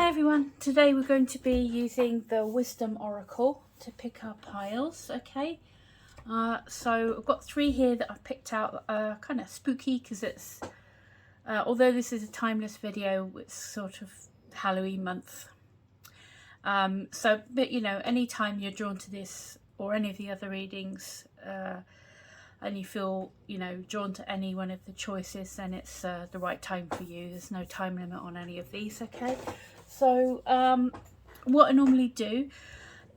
everyone, today we're going to be using the Wisdom Oracle to pick our piles, okay? So I've got 3 here that I've picked out, kind of spooky because it's, although this is a timeless video, it's sort of Halloween month. But you know, anytime you're drawn to this or any of the other readings, and you feel, you know, drawn to any one of the choices, then it's the right time for you. There's no time limit on any of these, okay? So what I normally do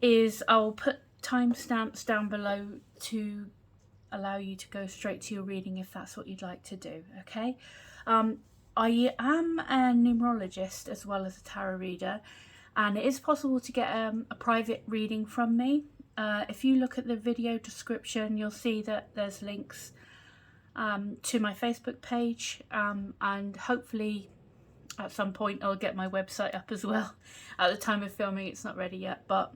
is I'll put timestamps down below to allow you to go straight to your reading if that's what you'd like to do, okay? I am a numerologist as well as a tarot reader, and it is possible to get a private reading from me. If you look at the video description, you'll see that there's links to my Facebook page, and hopefully at some point I'll get my website up as well. At the time of filming it's not ready yet, but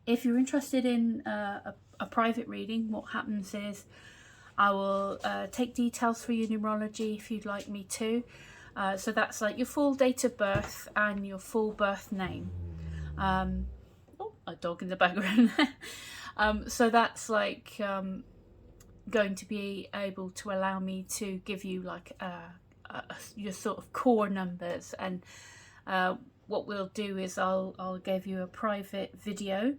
if you're interested in a private reading, what happens is I will take details for your numerology if you'd like me to. So that's like your full date of birth and your full birth name. A dog in the background. So that's like going to be able to allow me to give you like your sort of core numbers, and what we'll do is I'll give you a private video,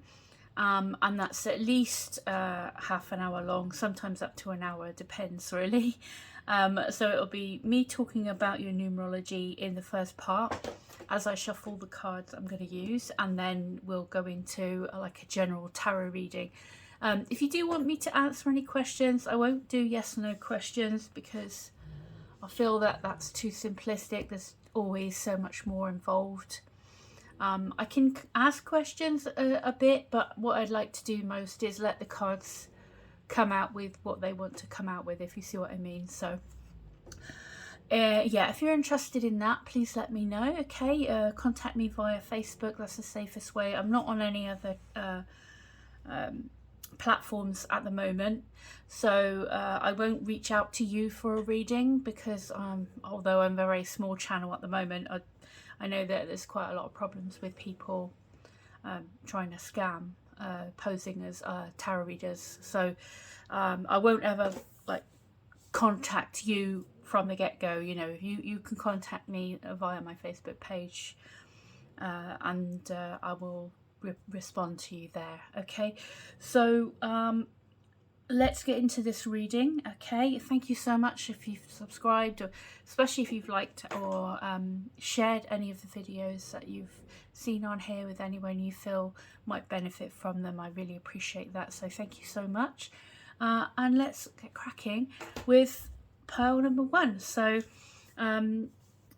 and that's at least half an hour long, sometimes up to an hour, depends really. So it'll be me talking about your numerology in the first part as I shuffle the cards I'm going to use, and then we'll go into like a general tarot reading. If you do want me to answer any questions, I won't do yes or no questions because I feel that that's too simplistic. There's always so much more involved. I can ask questions a bit, but what I'd like to do most is let the cards come out with what they want to come out with, if you see what I mean. So yeah, if you're interested in that, please let me know, okay? Contact me via Facebook, that's the safest way. I'm not on any other platforms at the moment, so I won't reach out to you for a reading because although I'm a very small channel at the moment, I know that there's quite a lot of problems with people trying to scam, posing as tarot readers. So I won't ever like contact you from the get-go. You know, you can contact me via my Facebook page, and I will respond to you there, okay? So let's get into this reading, okay? Thank you so much if you've subscribed, or especially if you've liked or shared any of the videos that you've seen on here with anyone you feel might benefit from them. I really appreciate that, so thank you so much. And let's get cracking with pile number 1. So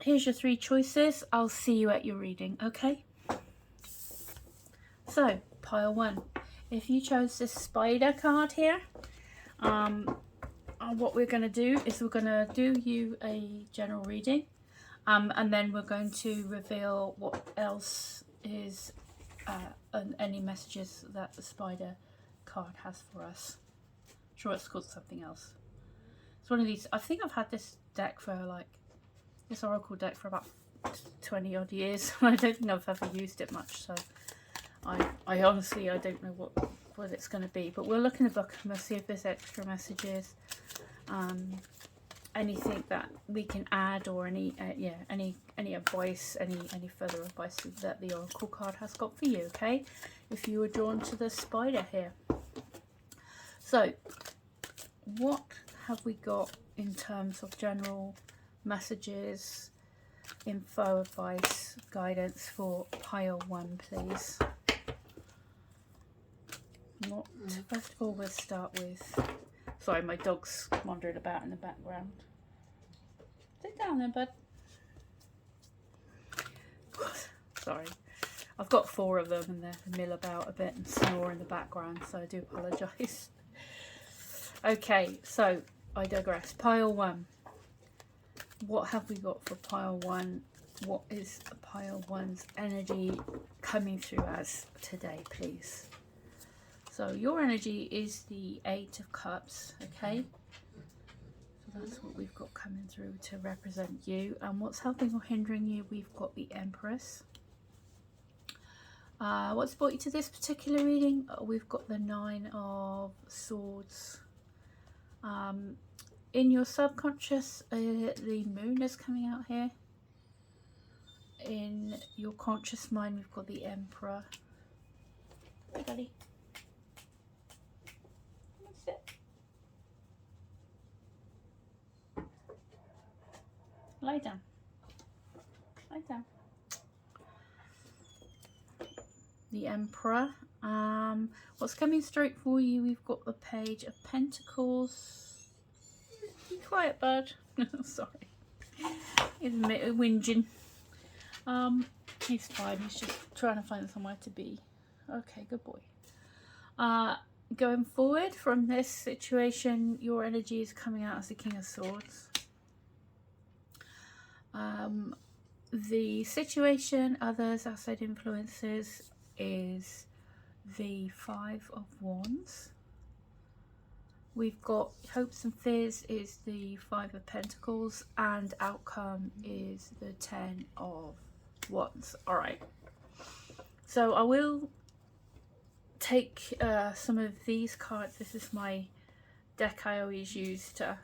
here's your 3 choices. I'll see you at your reading, okay? So pile 1, if you chose this spider card here, what we're going to do is we're going to do you a general reading, and then we're going to reveal what else is any messages that the spider card has for us. I'm sure it's called something else. It's one of these, I think I've had this deck for like, this oracle deck for about 20 odd years. I don't think I've ever used it much, so I honestly, I don't know what it's going to be, but we'll look in the book and we'll see if there's extra messages, anything that we can add, or any advice, any further advice that the oracle card has got for you, okay? If you were drawn to the spider here. So what have we got in terms of general messages, info, advice, guidance for pile 1, please? First of all, we'll start with, sorry, my dog's wandering about in the background. Sit down there, bud. Sorry, I've got 4 of them and they mill about a bit and snore in the background, so I do apologise. Okay, so I digress. Pile 1. What have we got for pile 1? What is pile 1's energy coming through as today, please? So your energy is the 8 of Cups, okay? So that's what we've got coming through to represent you. And what's helping or hindering you, we've got the Empress. What's brought you to this particular reading? We've got the Nine of Swords. In your subconscious, the Moon is coming out here. In your conscious mind, we've got the Emperor. Hey, buddy. What's it? Lie down. Lie down. The Emperor. What's coming straight for you? We've got the Page of Pentacles. Be quiet, bud. Sorry. He's whinging. He's fine. He's just trying to find somewhere to be. Okay, good boy. Going forward from this situation, your energy is coming out as the King of Swords. The situation, others, outside influences, is the Five of Wands. We've got hopes and fears is the Five of Pentacles, and outcome is the Ten of Wands. All right. So I will take some of these cards. This is my deck I always use to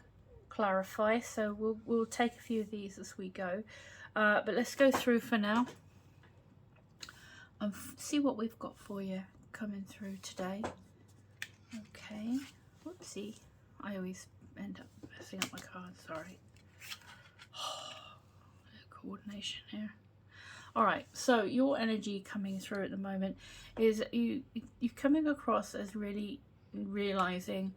clarify. So we'll take a few of these as we go. But let's go through for now and see what we've got for you coming through today. Okay. Whoopsie. I always end up messing up my cards. Sorry. Coordination here. Alright, so your energy coming through at the moment is you're coming across as really realizing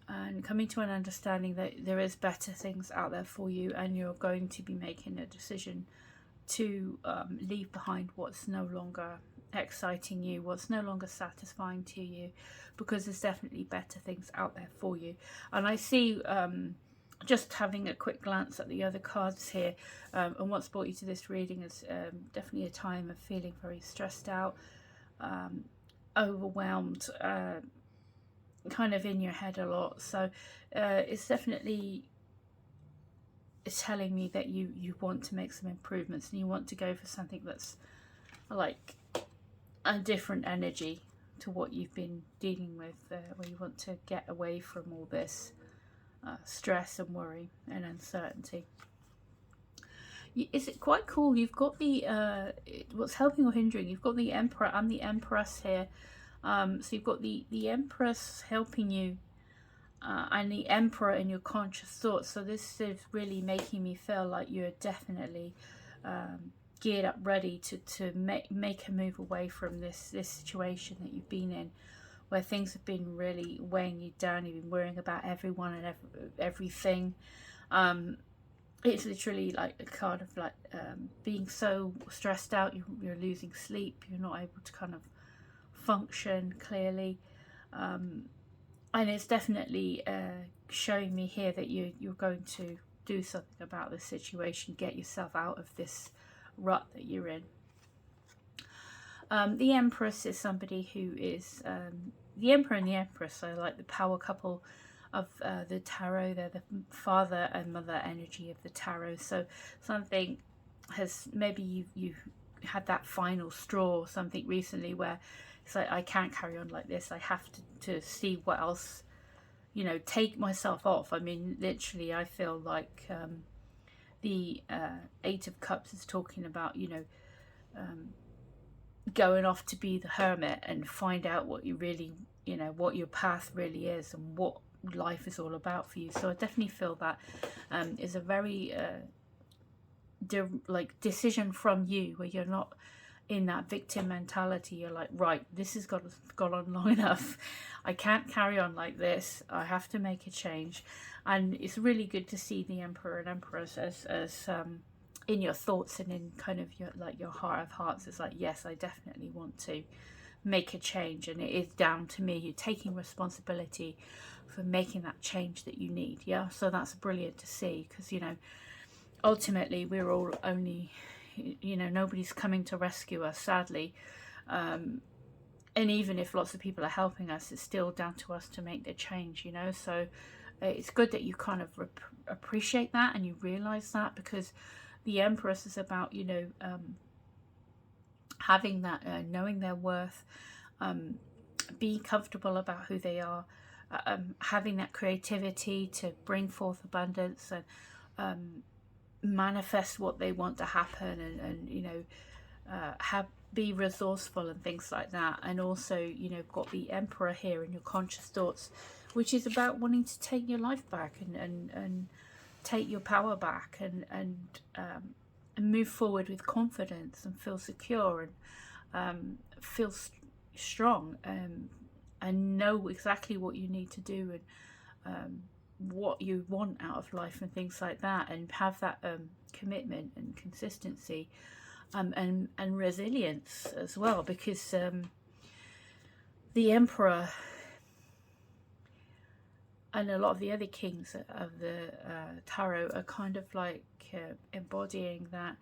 and coming to an understanding that there is better things out there for you, and you're going to be making a decision to leave behind what's no longer exciting you, what's no longer satisfying to you, because there's definitely better things out there for you. And I see, just having a quick glance at the other cards here, and what's brought you to this reading is definitely a time of feeling very stressed out, overwhelmed, kind of in your head a lot. So it's definitely telling me that you want to make some improvements, and you want to go for something that's like a different energy to what you've been dealing with, where you want to get away from all this stress and worry and uncertainty. Is it quite cool? You've got the what's helping or hindering, you've got the Emperor and the Empress here. So you've got the Empress helping you, and the Emperor in your conscious thoughts. So this is really making me feel like you're definitely geared up, ready to make a move away from this situation that you've been in, where things have been really weighing you down. You've been worrying about everyone and everything. It's literally like a card of like being so stressed out, you're losing sleep, you're not able to kind of function clearly, and it's definitely showing me here that you're going to do something about this situation, get yourself out of this rut that you're in. The Empress is somebody who is the Emperor and the Empress are like the power couple of the tarot. They're the father and mother energy of the tarot. So something has, maybe you had that final straw, something recently where it's like, I can't carry on like this, I have to see what else, you know, take myself off. I mean, literally, I feel like the Eight of Cups is talking about, you know, going off to be the hermit and find out what you really, you know, what your path really is and what life is all about for you. So I definitely feel that is a very decision from you, where you're not in that victim mentality. You're like, right, this has gone on long enough, I can't carry on like this, I have to make a change. And it's really good to see the Emperor and Empress as in your thoughts and in kind of your heart of hearts. It's like, yes, I definitely want to make a change, and it is down to me. You're taking responsibility for making that change that you need. Yeah, so that's brilliant to see, because, you know, ultimately we're all only, you know, nobody's coming to rescue us, sadly, and even if lots of people are helping us, it's still down to us to make the change, you know. So it's good that you kind of appreciate that and you realize that, because the Empress is about, you know, having that, knowing their worth, being comfortable about who they are, having that creativity to bring forth abundance and manifest what they want to happen, and you know, be resourceful and things like that. And also, you know, got the Emperor here in your conscious thoughts, which is about wanting to take your life back and take your power back, and move forward with confidence and feel secure, and feel strong, and know exactly what you need to do, and what you want out of life and things like that, and have that commitment and consistency, and resilience as well, because the Emperor and a lot of the other kings of the tarot are kind of like embodying that,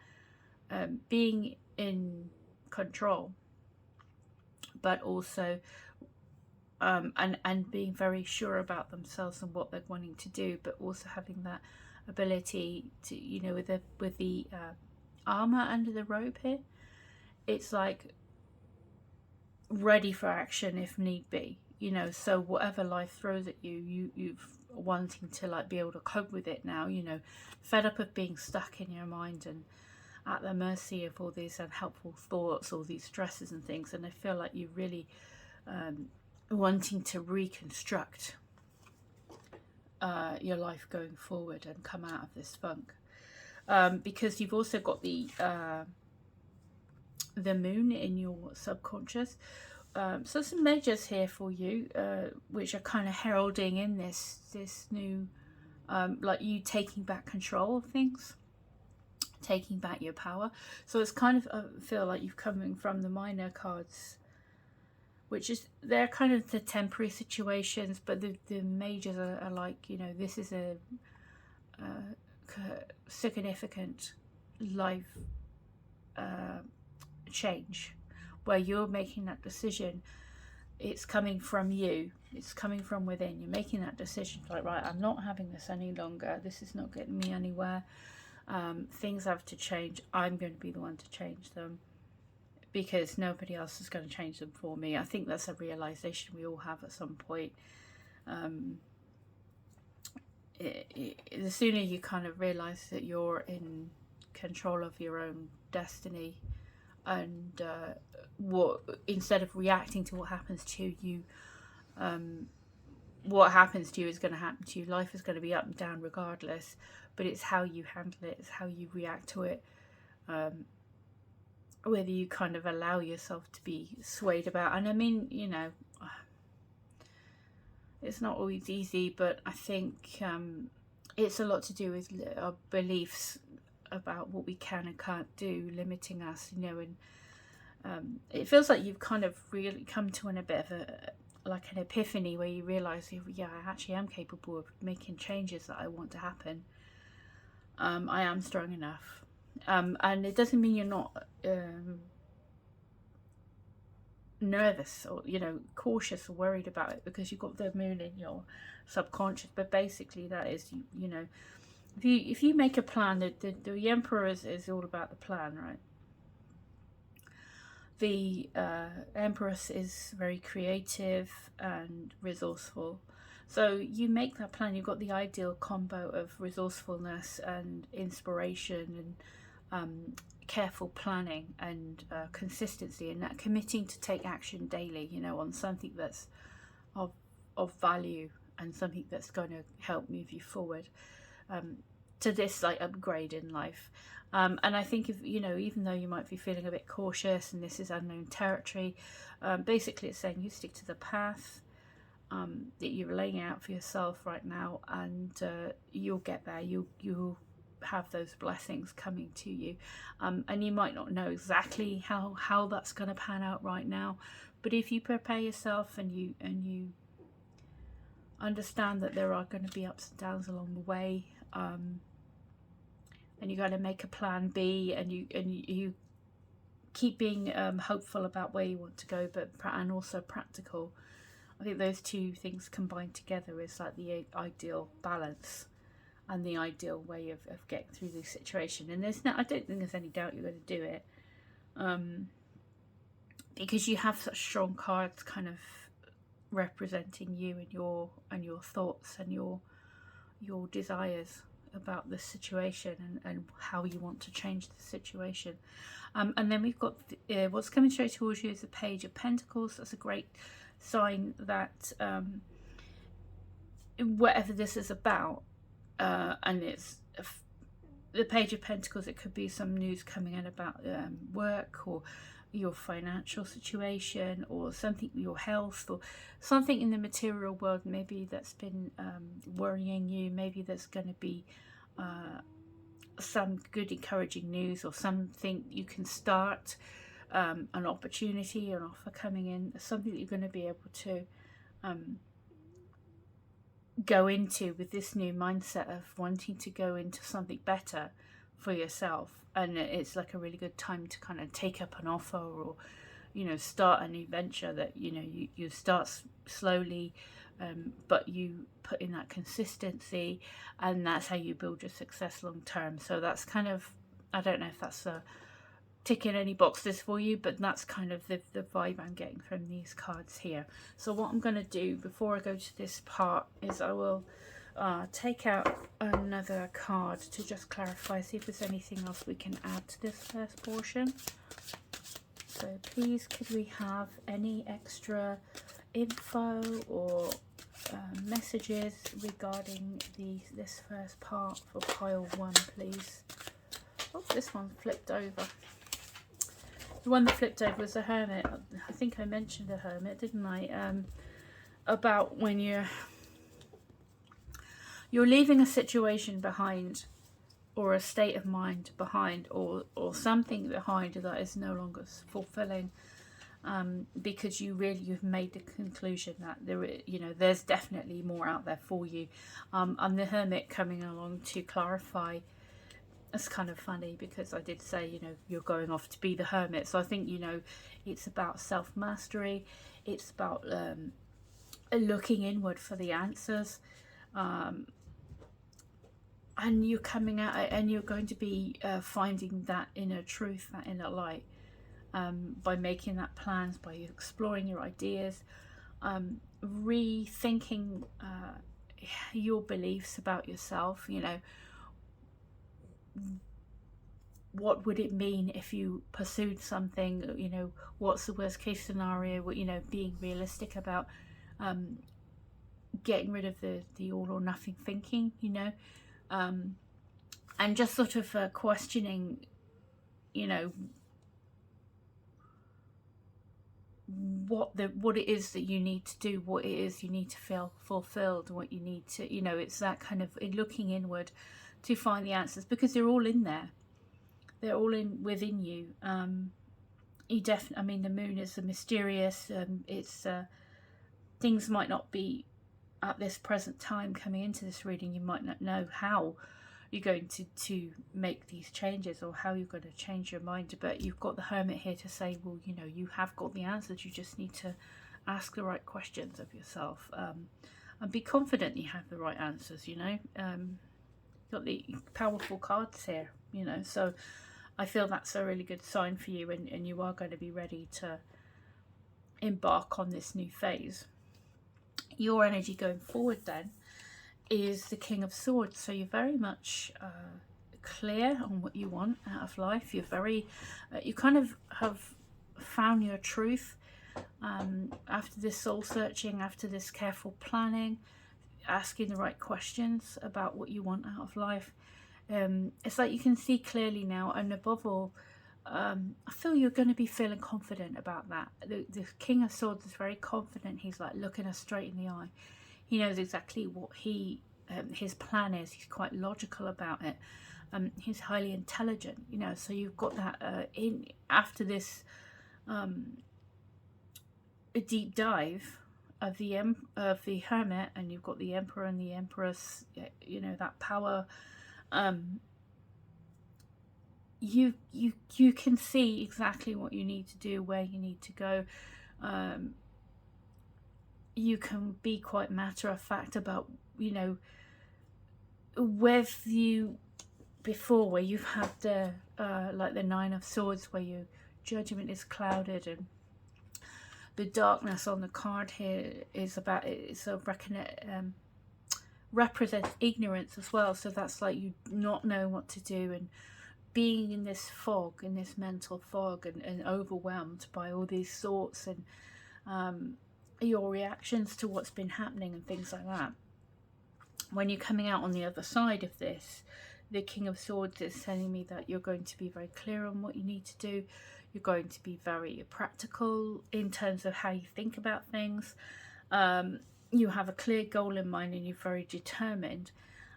being in control, but also and being very sure about themselves and what they're wanting to do, but also having that ability to, you know, with the armor under the robe here, it's like ready for action if need be, you know. So whatever life throws at you, you've wanting to like be able to cope with it now, you know, fed up of being stuck in your mind and at the mercy of all these unhelpful thoughts, all these stresses and things. And I feel like you really wanting to reconstruct your life going forward and come out of this funk, because you've also got the moon in your subconscious. So some majors here for you, which are kind of heralding in this new, like you taking back control of things, taking back your power. So it's kind of feel like you've coming from the minor cards, which is, they're kind of the temporary situations, but the majors are like, you know, this is a significant life change, where you're making that decision. It's coming from you, it's coming from within. You're making that decision, like, right, I'm not having this any longer, this is not getting me anywhere, things have to change, I'm going to be the one to change them, because nobody else is going to change them for me. I think that's a realization we all have at some point. The sooner you kind of realize that you're in control of your own destiny, and what, instead of reacting to what happens to you, what happens to you is going to happen to you. Life is going to be up and down regardless, but it's how you handle it, it's how you react to it, whether you kind of allow yourself to be swayed about. And I mean, you know, it's not always easy, but I think it's a lot to do with our beliefs about what we can and can't do, limiting us, you know. And it feels like you've kind of really come to a bit of like an epiphany, where you realise, yeah, I actually am capable of making changes that I want to happen. I am strong enough. And it doesn't mean you're not nervous or, you know, cautious or worried about it, because you've got the moon in your subconscious. But basically that is, you know, if you make a plan, the Emperor is all about the plan, right? The Empress is very creative and resourceful. So you make that plan, you've got the ideal combo of resourcefulness and inspiration, and careful planning, and consistency, and that committing to take action daily, you know, on something that's of value, and something that's going to help move you forward to this like upgrade in life. And I think, if you know, even though you might be feeling a bit cautious and this is unknown territory, basically it's saying you stick to the path that you're laying out for yourself right now, and you'll get there. You'll have those blessings coming to you, and you might not know exactly how that's going to pan out right now, but if you prepare yourself and you understand that there are going to be ups and downs along the way, and you got to make a plan B, and you keep being hopeful about where you want to go, but and also practical. I think those two things combined together is like the ideal balance and the ideal way of getting through this situation. And I don't think there's any doubt you're going to do it, because you have such strong cards kind of representing you and your thoughts and your desires about the situation and how you want to change the situation. And then we've got what's coming straight towards you is the Page of Pentacles. That's a great sign that whatever this is about, and it's the Page of Pentacles, it could be some news coming in about work or your financial situation or something, your health, or something in the material world maybe that's been worrying you. Maybe there's going to be some good encouraging news or something you can start, an opportunity, an offer coming in, something that you're going to be able to go into with this new mindset of wanting to go into something better for yourself. And it's like a really good time to kind of take up an offer or, you know, start a new venture that, you know, you start slowly, but you put in that consistency, and that's how you build your success long term. So that's kind of, I don't know if that's ticking any boxes for you, but that's kind of the vibe I'm getting from these cards here. So what I'm going to do before I go to this part is I will take out another card to just clarify, see if there's anything else we can add to this first portion. So please, could we have any extra info or messages regarding this first part for pile 1, please? Oh, this one flipped over. The one that flipped over was the Hermit. I think I mentioned the Hermit, didn't I? About when you're leaving a situation behind, or a state of mind behind, or something behind that is no longer fulfilling, because you've made the conclusion that there's definitely more out there for you. And the Hermit coming along to clarify. It's kind of funny because I did say, you're going off to be the Hermit. So I think, it's about self-mastery. It's about looking inward for the answers. And you're coming out and you're going to be finding that inner truth, that inner light, by making that plans, by exploring your ideas, rethinking your beliefs about yourself. What would it mean if you pursued something? What's the worst case scenario? Being realistic about getting rid of the all or nothing thinking, and just sort of questioning, what it is that you need to do, what it is you need to feel fulfilled, what you need to, it's that kind of looking inward to find the answers, because they're all in there. They're all within you. You definitely, the moon is mysterious. It's things might not be at this present time coming into this reading. You might not know how you're going to make these changes or how you're going to change your mind. But you've got the Hermit here to say, well, you have got the answers. You just need to ask the right questions of yourself, and be confident you have the right answers. Got the powerful cards here, so I feel that's a really good sign for you, and you are going to be ready to embark on this new phase. Your energy going forward then is the King of Swords, so you're very much clear on what you want out of life. You're very you kind of have found your truth after this soul searching, after this careful planning, asking the right questions about what you want out of life. It's like you can see clearly now, and above all, I feel you're going to be feeling confident about that. The King of Swords is very confident. He's like looking us straight in the eye. He knows exactly what his plan is. He's quite logical about it. He's highly intelligent, so you've got that in after this a deep dive of the Hermit, and you've got the Emperor and the Empress, that power. You can see exactly what you need to do, where you need to go, you can be quite matter of fact about, you know, with you before, where you've had the like the Nine of Swords, where your judgment is clouded, and the darkness on the card here is about, it's a represents ignorance as well. So that's like you not knowing what to do, and being in this fog, in this mental fog, and overwhelmed by all these thoughts, and your reactions to what's been happening and things like that. When you're coming out on the other side of this, the King of Swords is telling me that you're going to be very clear on what you need to do. You're going to be very practical in terms of how you think about things. You have a clear goal in mind, and you're very determined.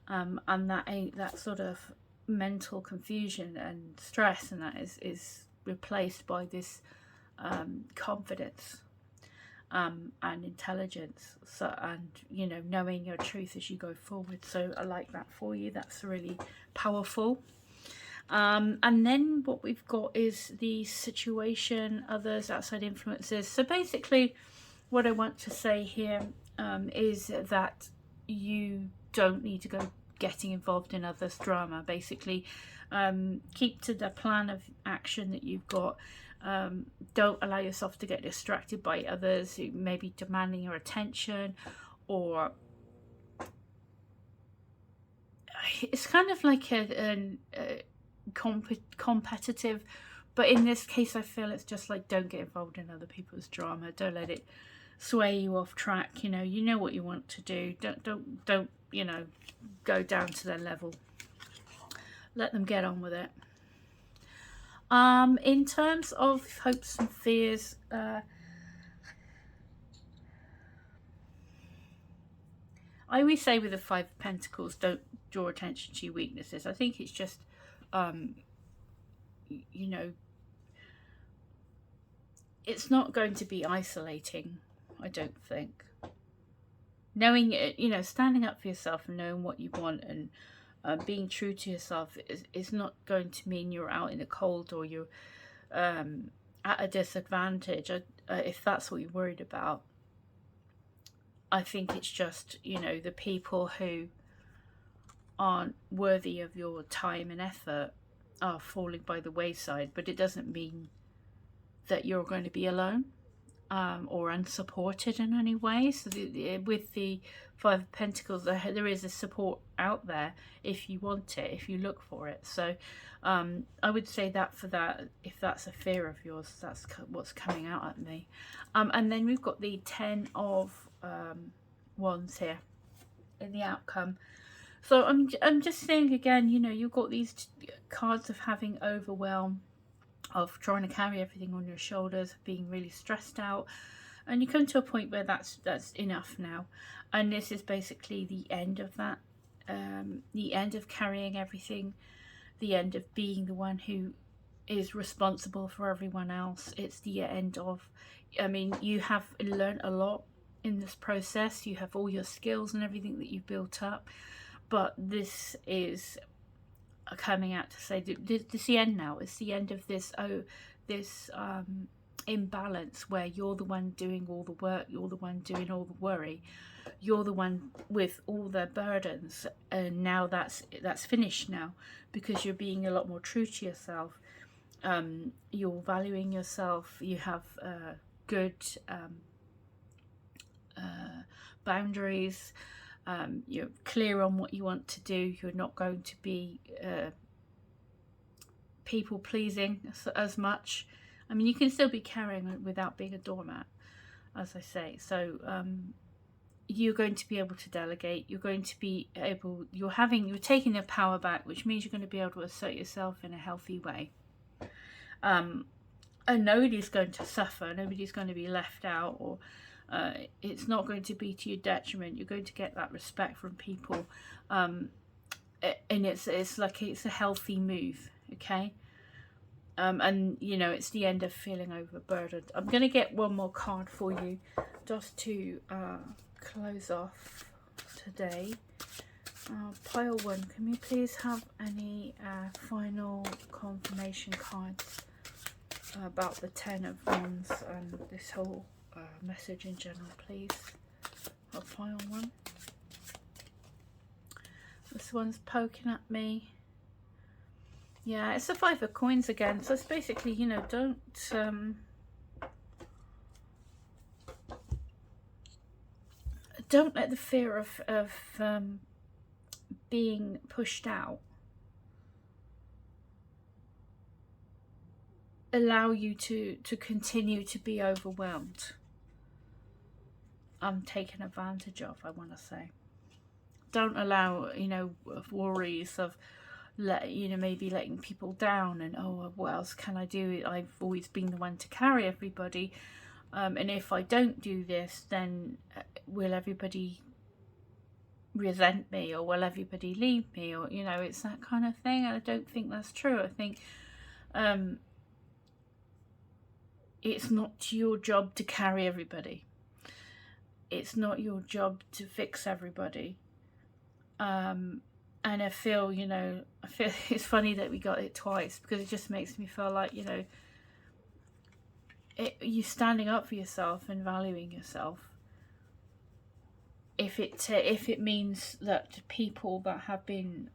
And that sort of mental confusion and stress, and that is replaced by this confidence and intelligence, so, and you know, knowing your truth as you go forward. So I like that for you. That's really powerful. And then what we've got is the situation, others, outside influences. So basically what I want to say here is that you don't need to go getting involved in others' drama. Basically, keep to the plan of action that you've got. Don't allow yourself to get distracted by others who may be demanding your attention, or it's kind of like a competitive, but in this case I feel it's just like, don't get involved in other people's drama. Don't let it sway you off track. You know what you want to do. Don't you know, go down to their level. Let them get on with it. In terms of hopes and fears, I always say with the Five of Pentacles, don't draw attention to your weaknesses. I think it's just, you know, it's not going to be isolating, I don't think. Knowing it, you know, standing up for yourself and knowing what you want, and being true to yourself is not going to mean you're out in the cold, or you're at a disadvantage, if that's what you're worried about. I think it's just, you know, the people who aren't worthy of your time and effort are falling by the wayside, but it doesn't mean that you're going to be alone or unsupported in any way. So with the Five of Pentacles, there is a support out there if you want it, if you look for it. So I would say that for that, if that's a fear of yours, that's what's coming out at me. And then we've got the Ten of Wands here in the outcome. So I'm just saying again, you know, you've got these cards of having overwhelm, of trying to carry everything on your shoulders, being really stressed out, and you come to a point where that's enough now. And this is basically the end of that, the end of carrying everything, the end of being the one who is responsible for everyone else. It's the end of, I mean, you have learned a lot in this process. You have all your skills and everything that you've built up, but this is coming out to say this is the end now. It's the end of this imbalance where you're the one doing all the work, you're the one doing all the worry, you're the one with all the burdens, and now that's finished now, because you're being a lot more true to yourself. You're valuing yourself. You have good boundaries. You're clear on what you want to do. You're not going to be people pleasing as much. I mean, you can still be caring without being a doormat, as I say. So you're going to be able to delegate. You're going to be able, you're taking the power back, which means you're going to be able to assert yourself in a healthy way. And nobody's going to suffer. Nobody's going to be left out, or it's not going to be to your detriment. You're going to get that respect from people, and it's like it's a healthy move, okay? And you know, it's the end of feeling overburdened. I'm going to get one more card for you just to close off today. Pile 1, can we please have any final confirmation cards about the Ten of Wands and this whole message in general, please? for pile 1. This one's poking at me. Yeah, it's the 5 of coins again. So it's basically, you know, don't let the fear of being pushed out allow you to continue to be overwhelmed. Taken advantage of, I want to say. Don't allow, you know, worries of, you know, maybe letting people down and, oh, what else can I do? I've always been the one to carry everybody. And if I don't do this, then will everybody resent me, or will everybody leave me? Or, you know, it's that kind of thing. And I don't think that's true. I think it's not your job to carry everybody. It's not your job to fix everybody. And I feel, you know, it's funny that we got it twice, because it just makes me feel like, you know, you standing up for yourself and valuing yourself. If it means that people that have been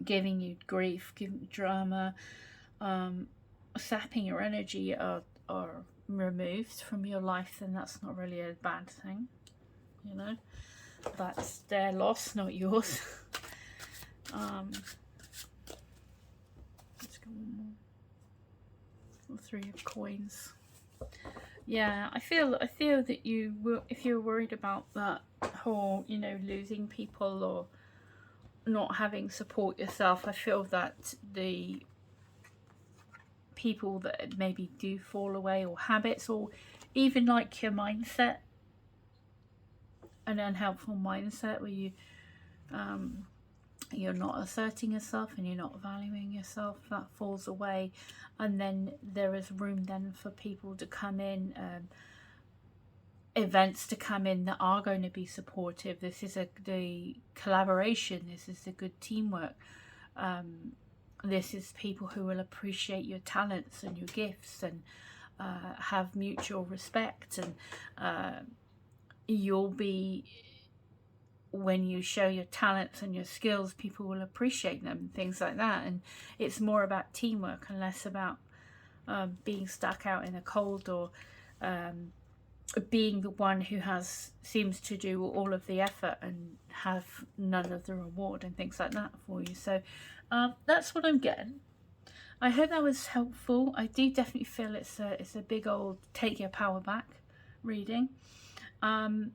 giving you grief, giving you drama, sapping your energy are removed from your life, then that's not really a bad thing. You know, that's their loss, not yours. Let's go one more. 3 of coins. Yeah, I feel that you will, if you're worried about that whole, you know, losing people or not having support yourself, I feel that the people that maybe do fall away, or habits, or even like your mindset, an unhelpful mindset where you're not asserting yourself and you're not valuing yourself, that falls away. And then there is room then for people to come in, events to come in that are going to be supportive. This is the collaboration, this is the good teamwork. This is people who will appreciate your talents and your gifts, and have mutual respect, and you'll be, when you show your talents and your skills, people will appreciate them, things like that. And it's more about teamwork and less about being stuck out in the cold, or being the one who seems to do all of the effort and have none of the reward and things like that for you. So that's what I'm getting. I hope that was helpful. I do definitely feel it's a big old take your power back reading. And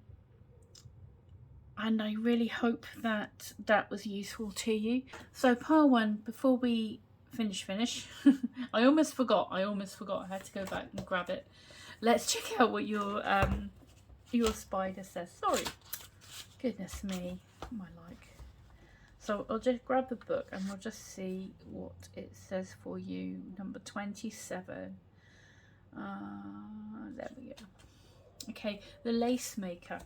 I really hope that that was useful to you. So pile 1, before we finish, I almost forgot. I had to go back and grab it. Let's check out what your spider says. Sorry. Goodness me. My like. So I'll just grab the book and we'll just see what it says for you. Number 27. There we go. Okay, the lace maker.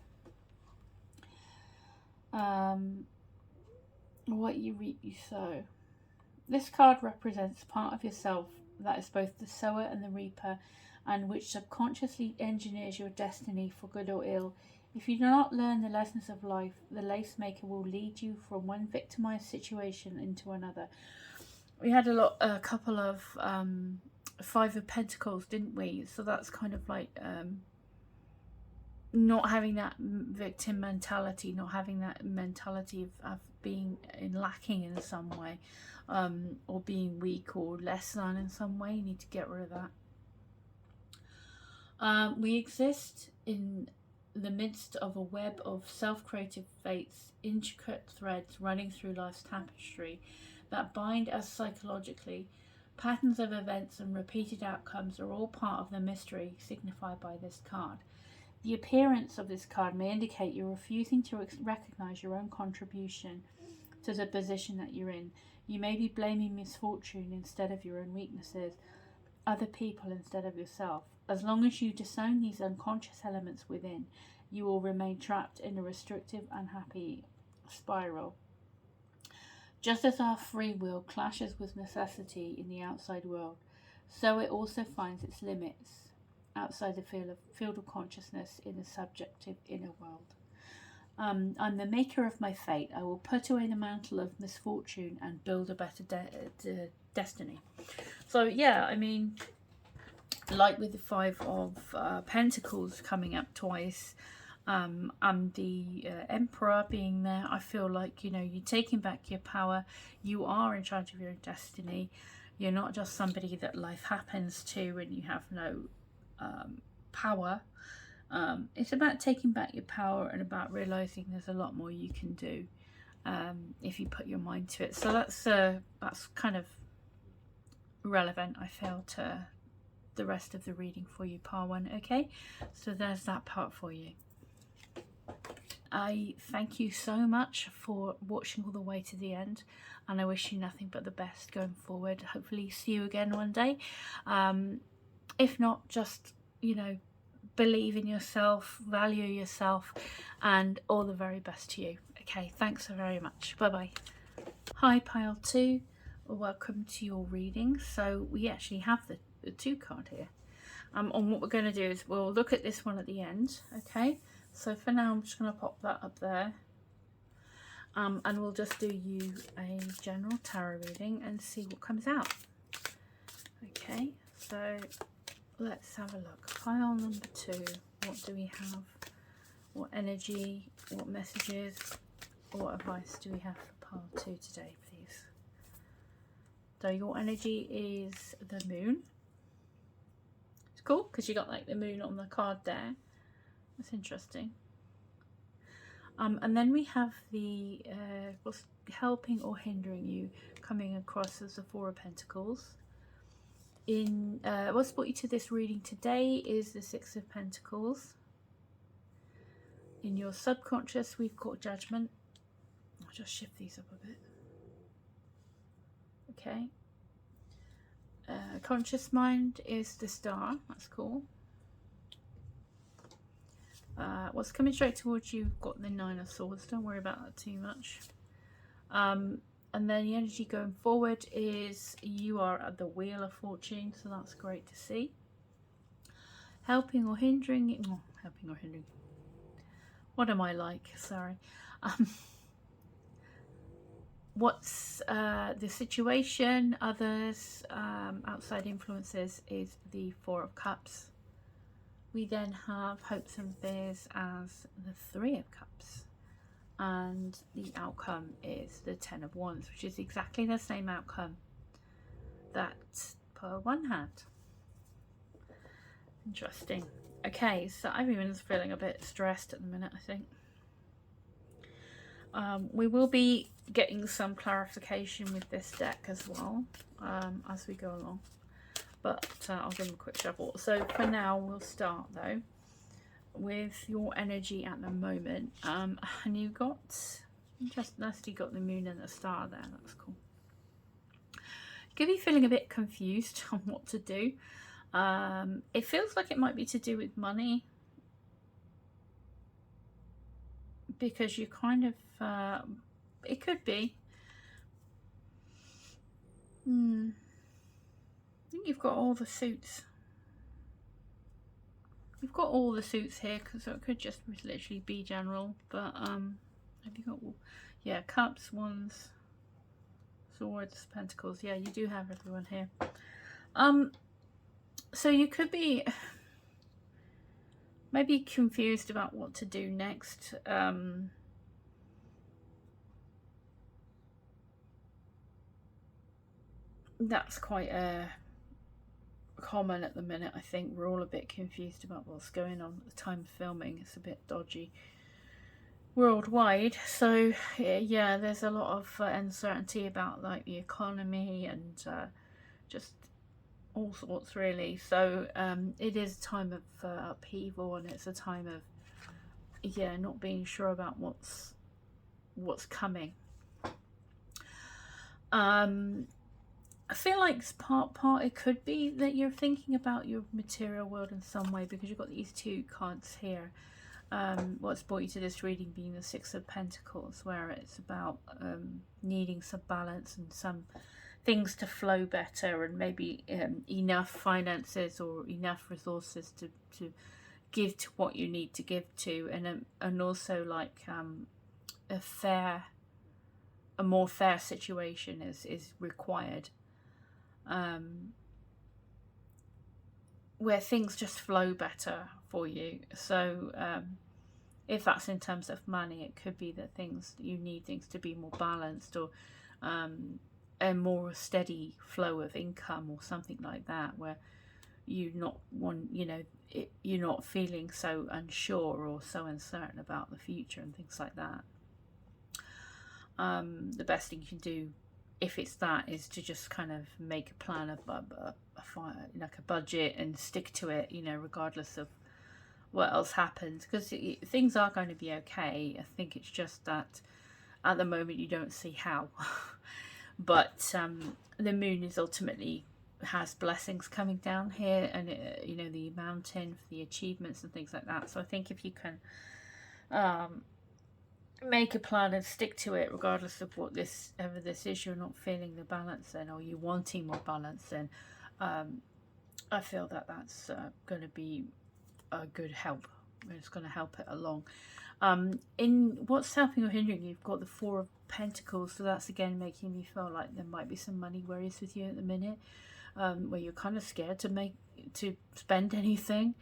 What you reap, you sow. This card represents part of yourself that is both the sower and the reaper, and which subconsciously engineers your destiny for good or ill. If you do not learn the lessons of life, the lace maker will lead you from one victimized situation into another. We had a couple of 5 of Pentacles, didn't we? So that's kind of like not having that victim mentality, not having that mentality of being lacking in some way, or being weak or less than in some way. You need to get rid of that. We exist in the midst of a web of self-created fates, intricate threads running through life's tapestry that bind us psychologically. Patterns of events and repeated outcomes are all part of the mystery signified by this card. The appearance of this card may indicate you're refusing to recognize your own contribution to the position that you're in. You may be blaming misfortune instead of your own weaknesses, other people instead of yourself. As long as you disown these unconscious elements within, you will remain trapped in a restrictive, unhappy spiral. Just as our free will clashes with necessity in the outside world, so it also finds its limits outside the field of consciousness in the subjective inner world. I'm the maker of my fate. I will put away the mantle of misfortune and build a better destiny. So yeah, I mean, like with the Five of Pentacles coming up twice, and the Emperor being there, I feel like, you know, you're taking back your power. You are in charge of your destiny. You're not just somebody that life happens to and you have no power. It's about taking back your power and about realizing there's a lot more you can do if you put your mind to it. So that's kind of relevant, I feel, to the rest of the reading for you, Part 1. Okay, so there's that part for you. I thank you so much for watching all the way to the end, and I wish you nothing but the best going forward. Hopefully see you again one day. If not, just, you know, believe in yourself, value yourself, and all the very best to you. Okay, thanks so very much. Bye bye. Hi, pile 2. Welcome to your reading. So we actually have the 2 card here. And what we're going to do is we'll look at this one at the end. Okay, so for now I'm just going to pop that up there. And we'll just do you a general tarot reading and see what comes out. Okay, so let's have a look. Pile number 2. What do we have? What energy? What messages? What advice do we have for pile 2 today, please? So your energy is the moon. It's cool because you got like the moon on the card there. That's interesting. And then we have the what's helping or hindering you coming across as the 4 of Pentacles. In what's brought you to this reading today is the 6 of Pentacles. In your subconscious, we've got Judgment. I'll just shift these up a bit. Okay. Conscious mind is the Star. That's cool. What's coming straight towards you, you've got the 9 of Swords. Don't worry about that too much. And then the energy going forward is you are at the Wheel of Fortune, so that's great to see. Helping or hindering, oh, helping or hindering. What am I like? Sorry. What's the situation, others, outside influences is the 4 of Cups. We then have hopes and fears as the 3 of Cups. And the outcome is the 10 of Wands, which is exactly the same outcome that pile 1 had. Interesting. Okay, so I'm even feeling a bit stressed at the minute, I think. We will be getting some clarification with this deck as well as we go along. But I'll give them a quick shuffle. So for now, we'll start though with your energy at the moment. And you got, just nicely got the moon and the star there. That's cool. Could be feeling a bit confused on what to do. It feels like it might be to do with money. Because you kind of, it could be. I think you've got all the suits. You've got all the suits here, because it could just literally be general. But have you got, yeah, Cups, Wands, Swords, Pentacles. Yeah, you do have everyone here. So you could be maybe confused about what to do next. That's quite common at the minute. I think we're all a bit confused about what's going on at the time of filming. It's a bit dodgy worldwide. So yeah, there's a lot of uncertainty about like the economy and just all sorts really. So it is a time of upheaval, and it's a time of, yeah, not being sure about what's coming. I feel like part it could be that you're thinking about your material world in some way, because you've got these 2 cards here. What's brought you to this reading being the 6 of Pentacles, where it's about needing some balance and some things to flow better, and maybe enough finances or enough resources to give to what you need to give to, and also like a more fair situation is required, where things just flow better for you. So if that's in terms of money, it could be that you need things to be more balanced, or a more steady flow of income or something like that, where you're not feeling so unsure or so uncertain about the future and things like that. The best thing you can do, if it's that, is to just kind of make a plan of like a budget and stick to it, regardless of what else happens, because things are going to be okay. I think it's just that at the moment you don't see how. But the moon is ultimately has blessings coming down here, and the mountain for the achievements and things like that. So I think if you can make a plan and stick to it, regardless of what this is, you're not feeling the balance then, or you're wanting more balance, then I feel that that's going to be a good help. It's going to help it along. In what's helping or hindering, you've got the Four of Pentacles, so that's again making me feel like there might be some money worries with you at the minute, where you're kind of scared to spend anything.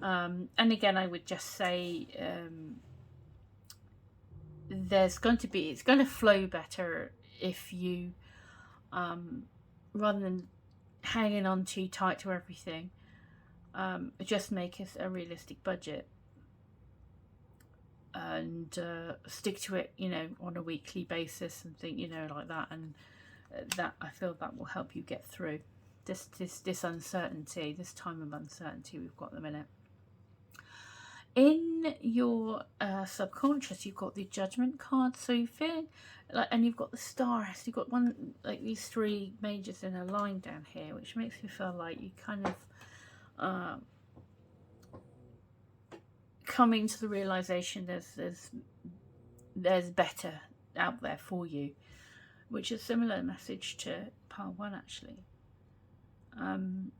And again, I would just say it's going to flow better if you, rather than hanging on too tight to everything, just make a realistic budget and stick to it, on a weekly basis, and think, like that, and that, I feel that will help you get through this uncertainty, this time of uncertainty we've got at the minute. In your subconscious, you've got the Judgment card, so you feel like, and you've got the Star. So you've got these three majors in a line down here, which makes me feel like you kind of coming to the realization there's better out there for you, which is a similar message to pile 1 actually,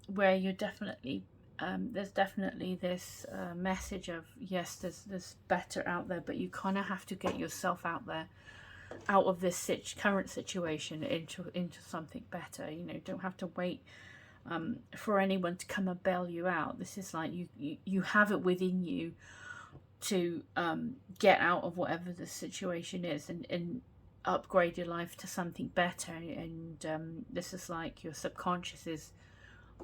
where you're definitely there's definitely this message of, yes, there's better out there, but you kind of have to get yourself out there, out of this current situation into something better. Don't have to wait for anyone to come and bail you out. This is like you have it within you to get out of whatever the situation is, and upgrade your life to something better. And this is like your subconscious is,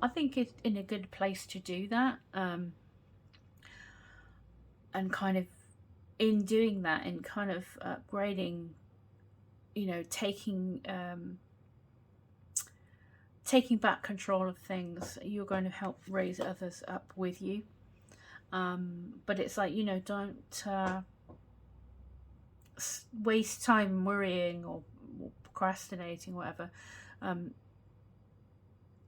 I think, it's in a good place to do that, and kind of in doing that, and kind of upgrading, taking back control of things, you're going to help raise others up with you. But it's like, don't waste time worrying or procrastinating, whatever.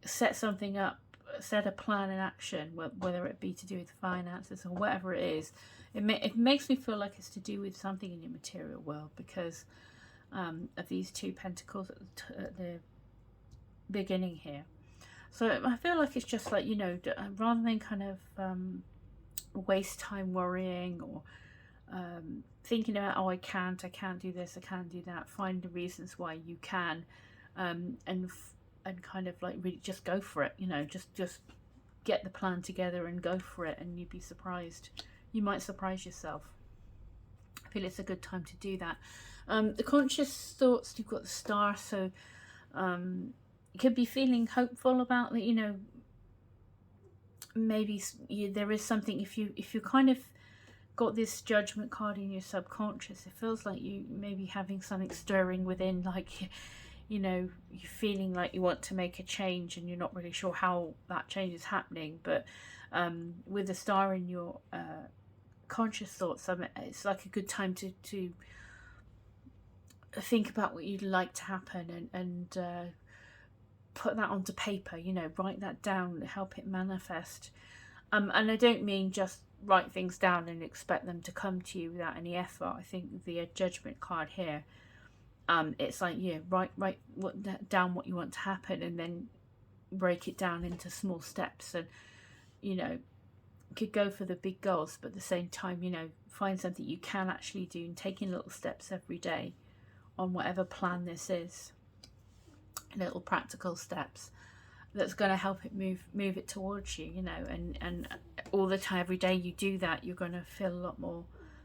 Set something up, set a plan in action, whether it be to do with finances or whatever it is. It makes me feel like it's to do with something in your material world, because of these 2 pentacles at the beginning here. So I feel like it's just like, rather than kind of waste time worrying, or thinking about, oh, I can't do this, I can't do that, find the reasons why you can, and kind of like really just go for it, just get the plan together and go for it, and you'd be surprised. You might surprise yourself. I feel it's a good time to do that. The conscious thoughts, you've got the Star, so you could be feeling hopeful about that, maybe there is something, if you kind of got this Judgment card in your subconscious, it feels like you may be having something stirring within, like, you're feeling like you want to make a change, and you're not really sure how that change is happening. But with the Star in your conscious thoughts, it's like a good time to think about what you'd like to happen, and put that onto paper, write that down, help it manifest. And I don't mean just write things down and expect them to come to you without any effort. I think the Judgment card here It's like, yeah, write down what you want to happen, and then break it down into small steps. And you know, could go for the big goals, but at the same time, you know, find something you can actually do, and taking little steps every day on whatever plan this is, little practical steps that's going to help it move it towards you, you know. And all the time, every day you do that, you're going to feel a lot more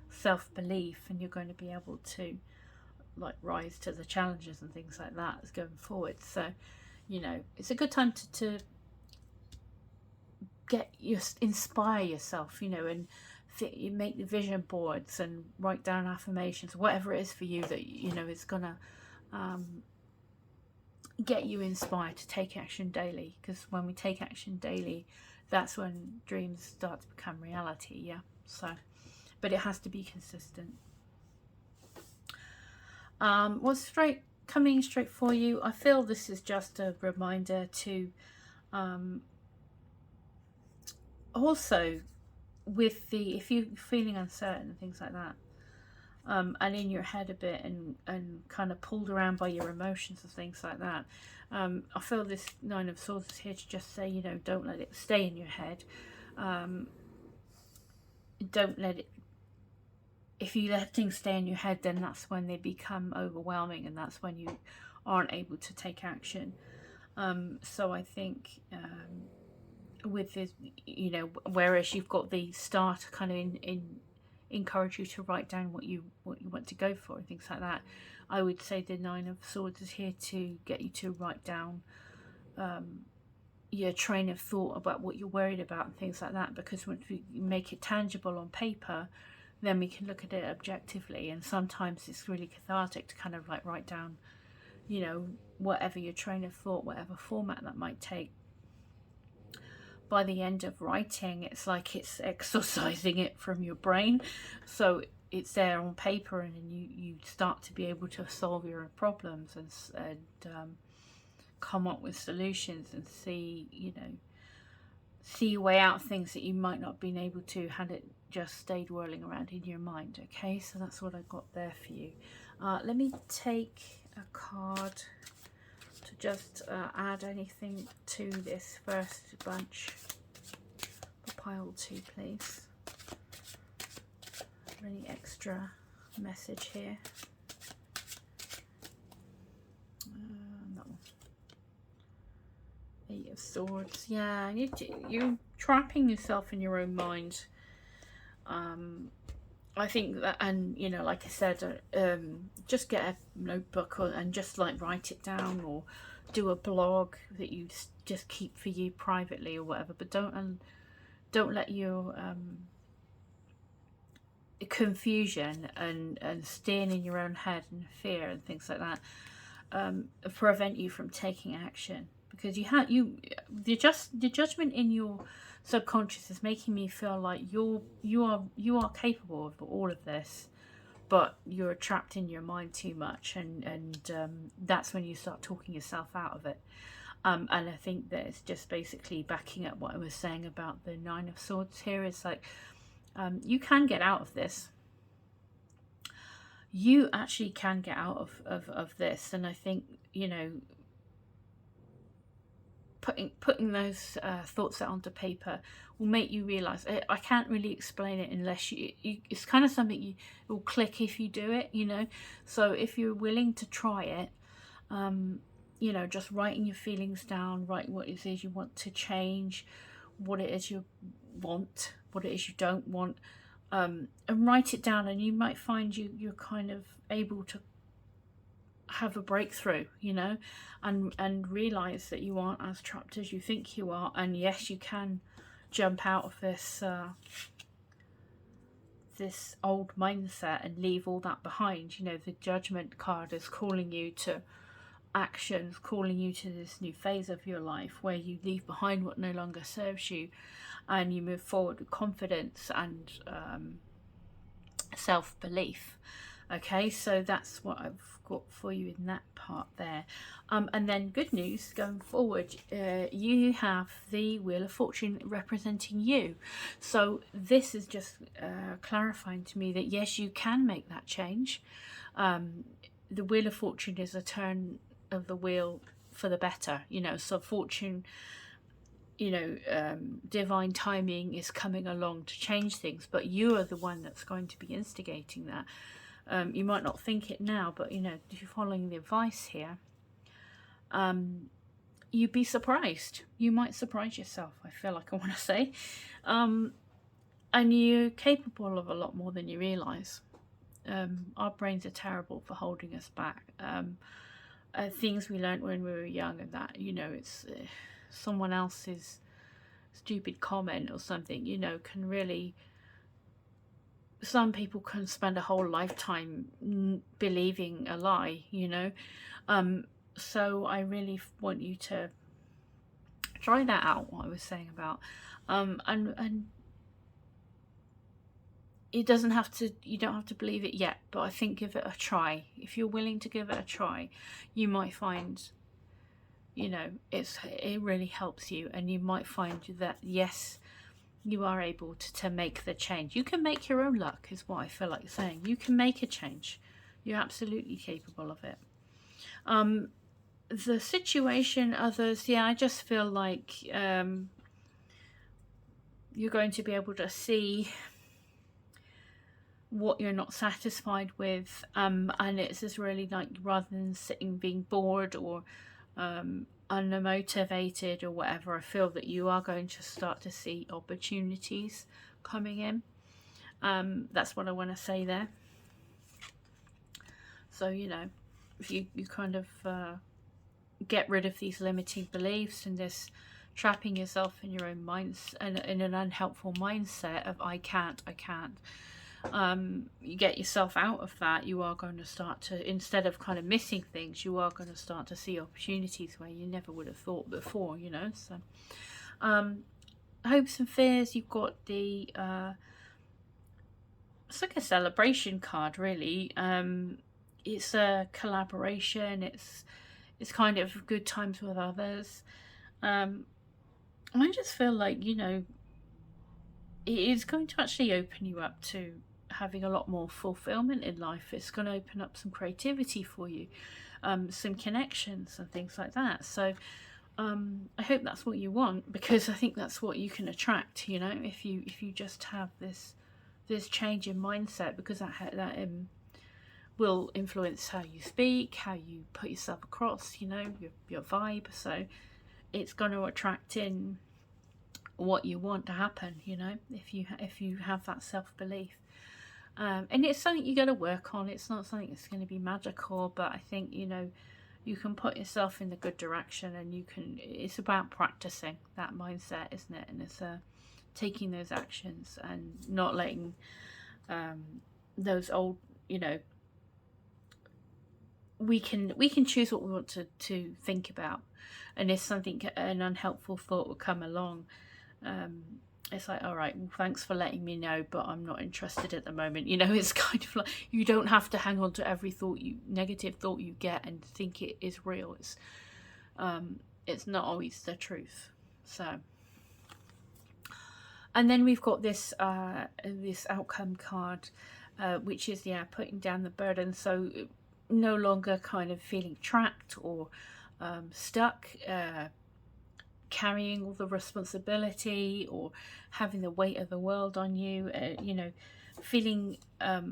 self-belief, and you're going to be able to like rise to the challenges and things like that as going forward. So you know, it's a good time to inspire yourself, you know, and you make the vision boards and write down affirmations, whatever it is for you that you know is gonna get you inspired to take action daily. Because when we take action daily, that's when dreams start to become reality. Yeah. So, but it has to be consistent. What's coming straight for you? I feel this is just a reminder to also, with the, if you're feeling uncertain and things like that, and in your head a bit, and kind of pulled around by your emotions and things like that, I feel this Nine of Swords is here to just say, you know, don't let it stay in your head. Don't let it, if you let things stay in your head, then that's when they become overwhelming, and that's when you aren't able to take action. So I think with this, you know, whereas you've got the star to kind of encourage you to write down what you want to go for and things like that, I would say the Nine of Swords is here to get you to write down your train of thought about what you're worried about and things like that. Because once we make it tangible on paper, then we can look at it objectively, and sometimes it's really cathartic to kind of like write down, you know, whatever your train of thought, whatever format that might take. By the end of writing, it's like it's exorcising it from your brain, so it's there on paper, and you start to be able to solve your own problems and come up with solutions, and see, you know, see your way out of things that you might not have been able to had it just stayed whirling around in your mind. Okay, so that's what I got there for you. Let me take a card to just add anything to this first bunch. Pile 2, please. Any extra message here? That one. 8 of Swords. Yeah, you're trapping yourself in your own mind. I think that, and you know, like I said, just get a notebook and just like write it down, or do a blog that you just keep for you privately or whatever. But don't let your confusion and staying in your own head and fear and things like that prevent you from taking action. Because the judgment in your subconscious is making me feel like you are capable of all of this, but you're trapped in your mind too much, and that's when you start talking yourself out of it. And I think that it's just basically backing up what I was saying about the Nine of Swords here. It's like, you can get out of this. You actually can get out of this. And I think, you know, putting those thoughts out onto paper will make you realise, I can't really explain it unless you it's kind of something it will click if you do it, you know. So if you're willing to try it, you know, just writing your feelings down, write what it is you want to change, what it is you want, what it is you don't want, and write it down, and you might find you're kind of able to have a breakthrough, you know, and realize that you aren't as trapped as you think you are. And yes, you can jump out of this this old mindset and leave all that behind. You know, the Judgment card is calling you to actions, calling you to this new phase of your life where you leave behind what no longer serves you, and you move forward with confidence and self-belief. Okay, so that's what I've got for you in that part there. And then good news going forward, you have the Wheel of Fortune representing you. So this is just clarifying to me that yes, you can make that change. the Wheel of Fortune is a turn of the wheel for the better, you know. So fortune, you know, divine timing is coming along to change things, but you are the one that's going to be instigating that. You might not think it now, but you know, if you're following the advice here, you'd be surprised. You might surprise yourself, I feel like I want to say. And you're capable of a lot more than you realise. Our brains are terrible for holding us back. Things we learnt when we were young, and that, you know, it's someone else's stupid comment or something, you know, can really... Some people can spend a whole lifetime believing a lie, you know. So I really want you to try that out, what I was saying about. And it doesn't have to, you don't have to believe it yet, but I think give it a try. If you're willing to give it a try, you might find, you know, it really helps you, and you might find that, yes, you are able to make the change. You can make your own luck, is what I feel like saying. You can make a change. You're absolutely capable of it. The situation, others, yeah, I just feel like you're going to be able to see what you're not satisfied with, and it's just really like, rather than sitting being bored or unmotivated or whatever, I feel that you are going to start to see opportunities coming in. That's what I want to say there. So, you know, if you kind of get rid of these limiting beliefs and this trapping yourself in your own minds and in an unhelpful mindset of I can't, you get yourself out of that, you are going to start to, instead of kind of missing things, you are going to start to see opportunities where you never would have thought before, you know. So hopes and fears, you've got the it's like a celebration card, really. It's a collaboration, it's kind of good times with others. I just feel like, you know, it is going to actually open you up to having a lot more fulfillment in life. It's going to open up some creativity for you, some connections and things like that. So I hope that's what you want, because I think that's what you can attract, you know, if you just have this change in mindset, because that will influence how you speak, how you put yourself across, you know, your vibe. So it's going to attract in what you want to happen, you know, if you have that self-belief. And it's something you got to work on. It's not something that's going to be magical, but I think, you know, you can put yourself in the good direction, and it's about practicing that mindset, isn't it? And it's taking those actions and not letting those old, you know, we can choose what we want to think about. And if an unhelpful thought will come along, it's like, all right, well, thanks for letting me know, but I'm not interested at the moment. You know, it's kind of like, you don't have to hang on to every negative thought you get and think it is real. It's not always the truth. So, and then we've got this outcome card, which is, yeah, putting down the burden. So no longer kind of feeling trapped or stuck, carrying all the responsibility or having the weight of the world on you, you know, feeling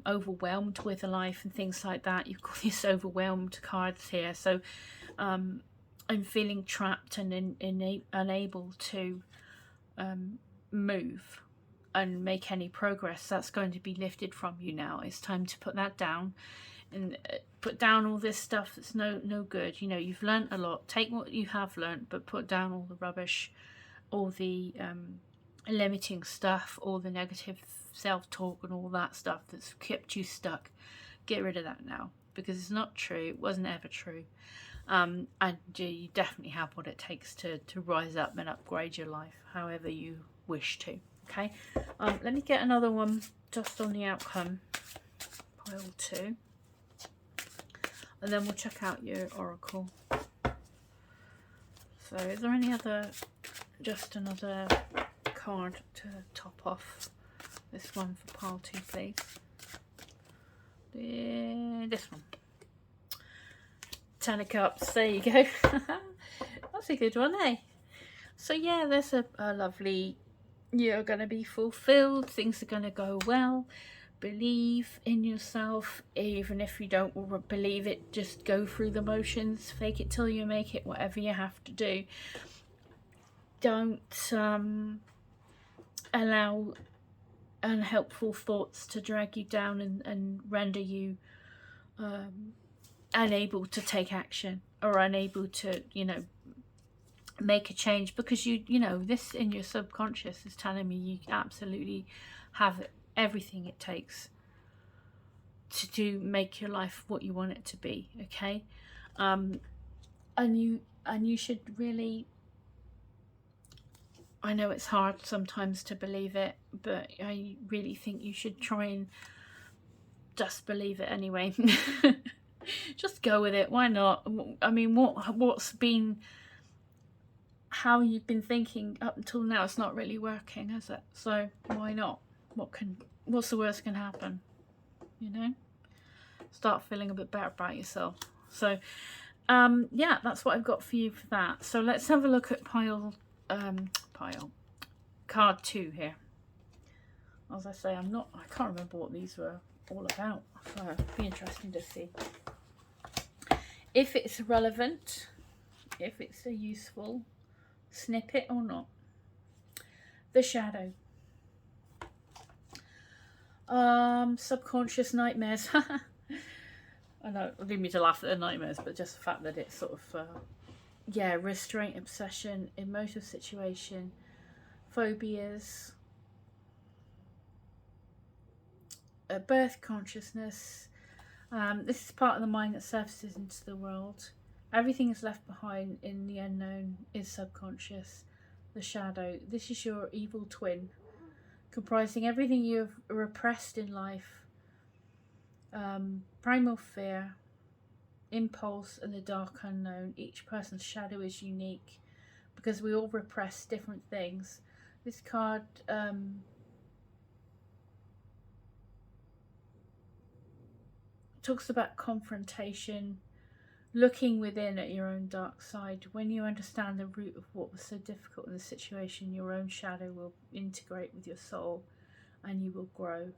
overwhelmed with life and things like that. You've got these overwhelmed cards here. So I'm feeling trapped and unable to move and make any progress. That's going to be lifted from you now. It's time to put that down and put down all this stuff that's no good. You know, you've learnt a lot. Take what you have learnt, but put down all the rubbish, all the limiting stuff, all the negative self-talk and all that stuff that's kept you stuck. Get rid of that now, because it's not true. It wasn't ever true. And you definitely have what it takes to rise up and upgrade your life however you wish to. Okay, let me get another one just on the outcome, pile 2. And then we'll check out your oracle. So is there any other, just another card to top off this one for pile 2, please? This one. Ten of Cups, there you go. That's a good one, eh? So yeah, there's a lovely, you're going to be fulfilled, things are going to go well. Believe in yourself, even if you don't believe it, just go through the motions, fake it till you make it, whatever you have to do. Don't allow unhelpful thoughts to drag you down and render you unable to take action, or unable to, you know, make a change, because you know, this in your subconscious is telling me you absolutely have everything it takes to make your life what you want it to be. Okay. And you should really, I know it's hard sometimes to believe it, but I really think you should try and just believe it anyway. Just go with it. Why not? I mean, what's been, how you've been thinking up until now, it's not really working, is it? So why not? What's the worst can happen? You know, start feeling a bit better about yourself. So yeah, that's what I've got for you for that. So let's have a look at card 2 here. As I say, I can't remember what these were all about, so it'd be interesting to see if it's relevant, if it's a useful snippet or not. The shadow. Subconscious nightmares. I know, I didn't mean to laugh at the nightmares, but just the fact that it's sort of yeah, restraint, obsession, emotive situation, phobias, birth consciousness. This is part of the mind that surfaces into the world. Everything is left behind in the unknown is subconscious. The shadow. This is your evil twin, comprising everything you have repressed in life. Primal fear, impulse, and the dark unknown. Each person's shadow is unique because we all repress different things. This card talks about confrontation, looking within at your own dark side. When you understand the root of what was so difficult in the situation, your own shadow will integrate with your soul and you will grow.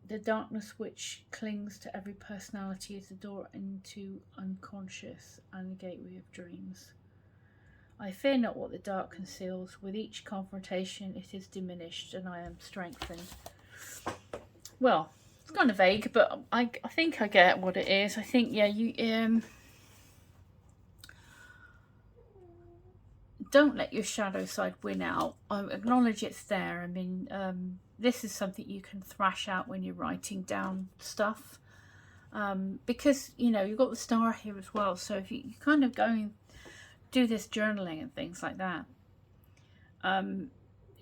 The darkness which clings to every personality is the door into unconscious and the gateway of dreams. I fear not what the dark conceals. With each confrontation it is diminished and I am strengthened. Well, it's kind of vague, but I think I get what it is. I think, yeah, you don't let your shadow side win out. Acknowledge it's there. I mean, this is something you can thrash out when you're writing down stuff, because, you know, you've got the star here as well. So if you kind of go and do this journaling and things like that,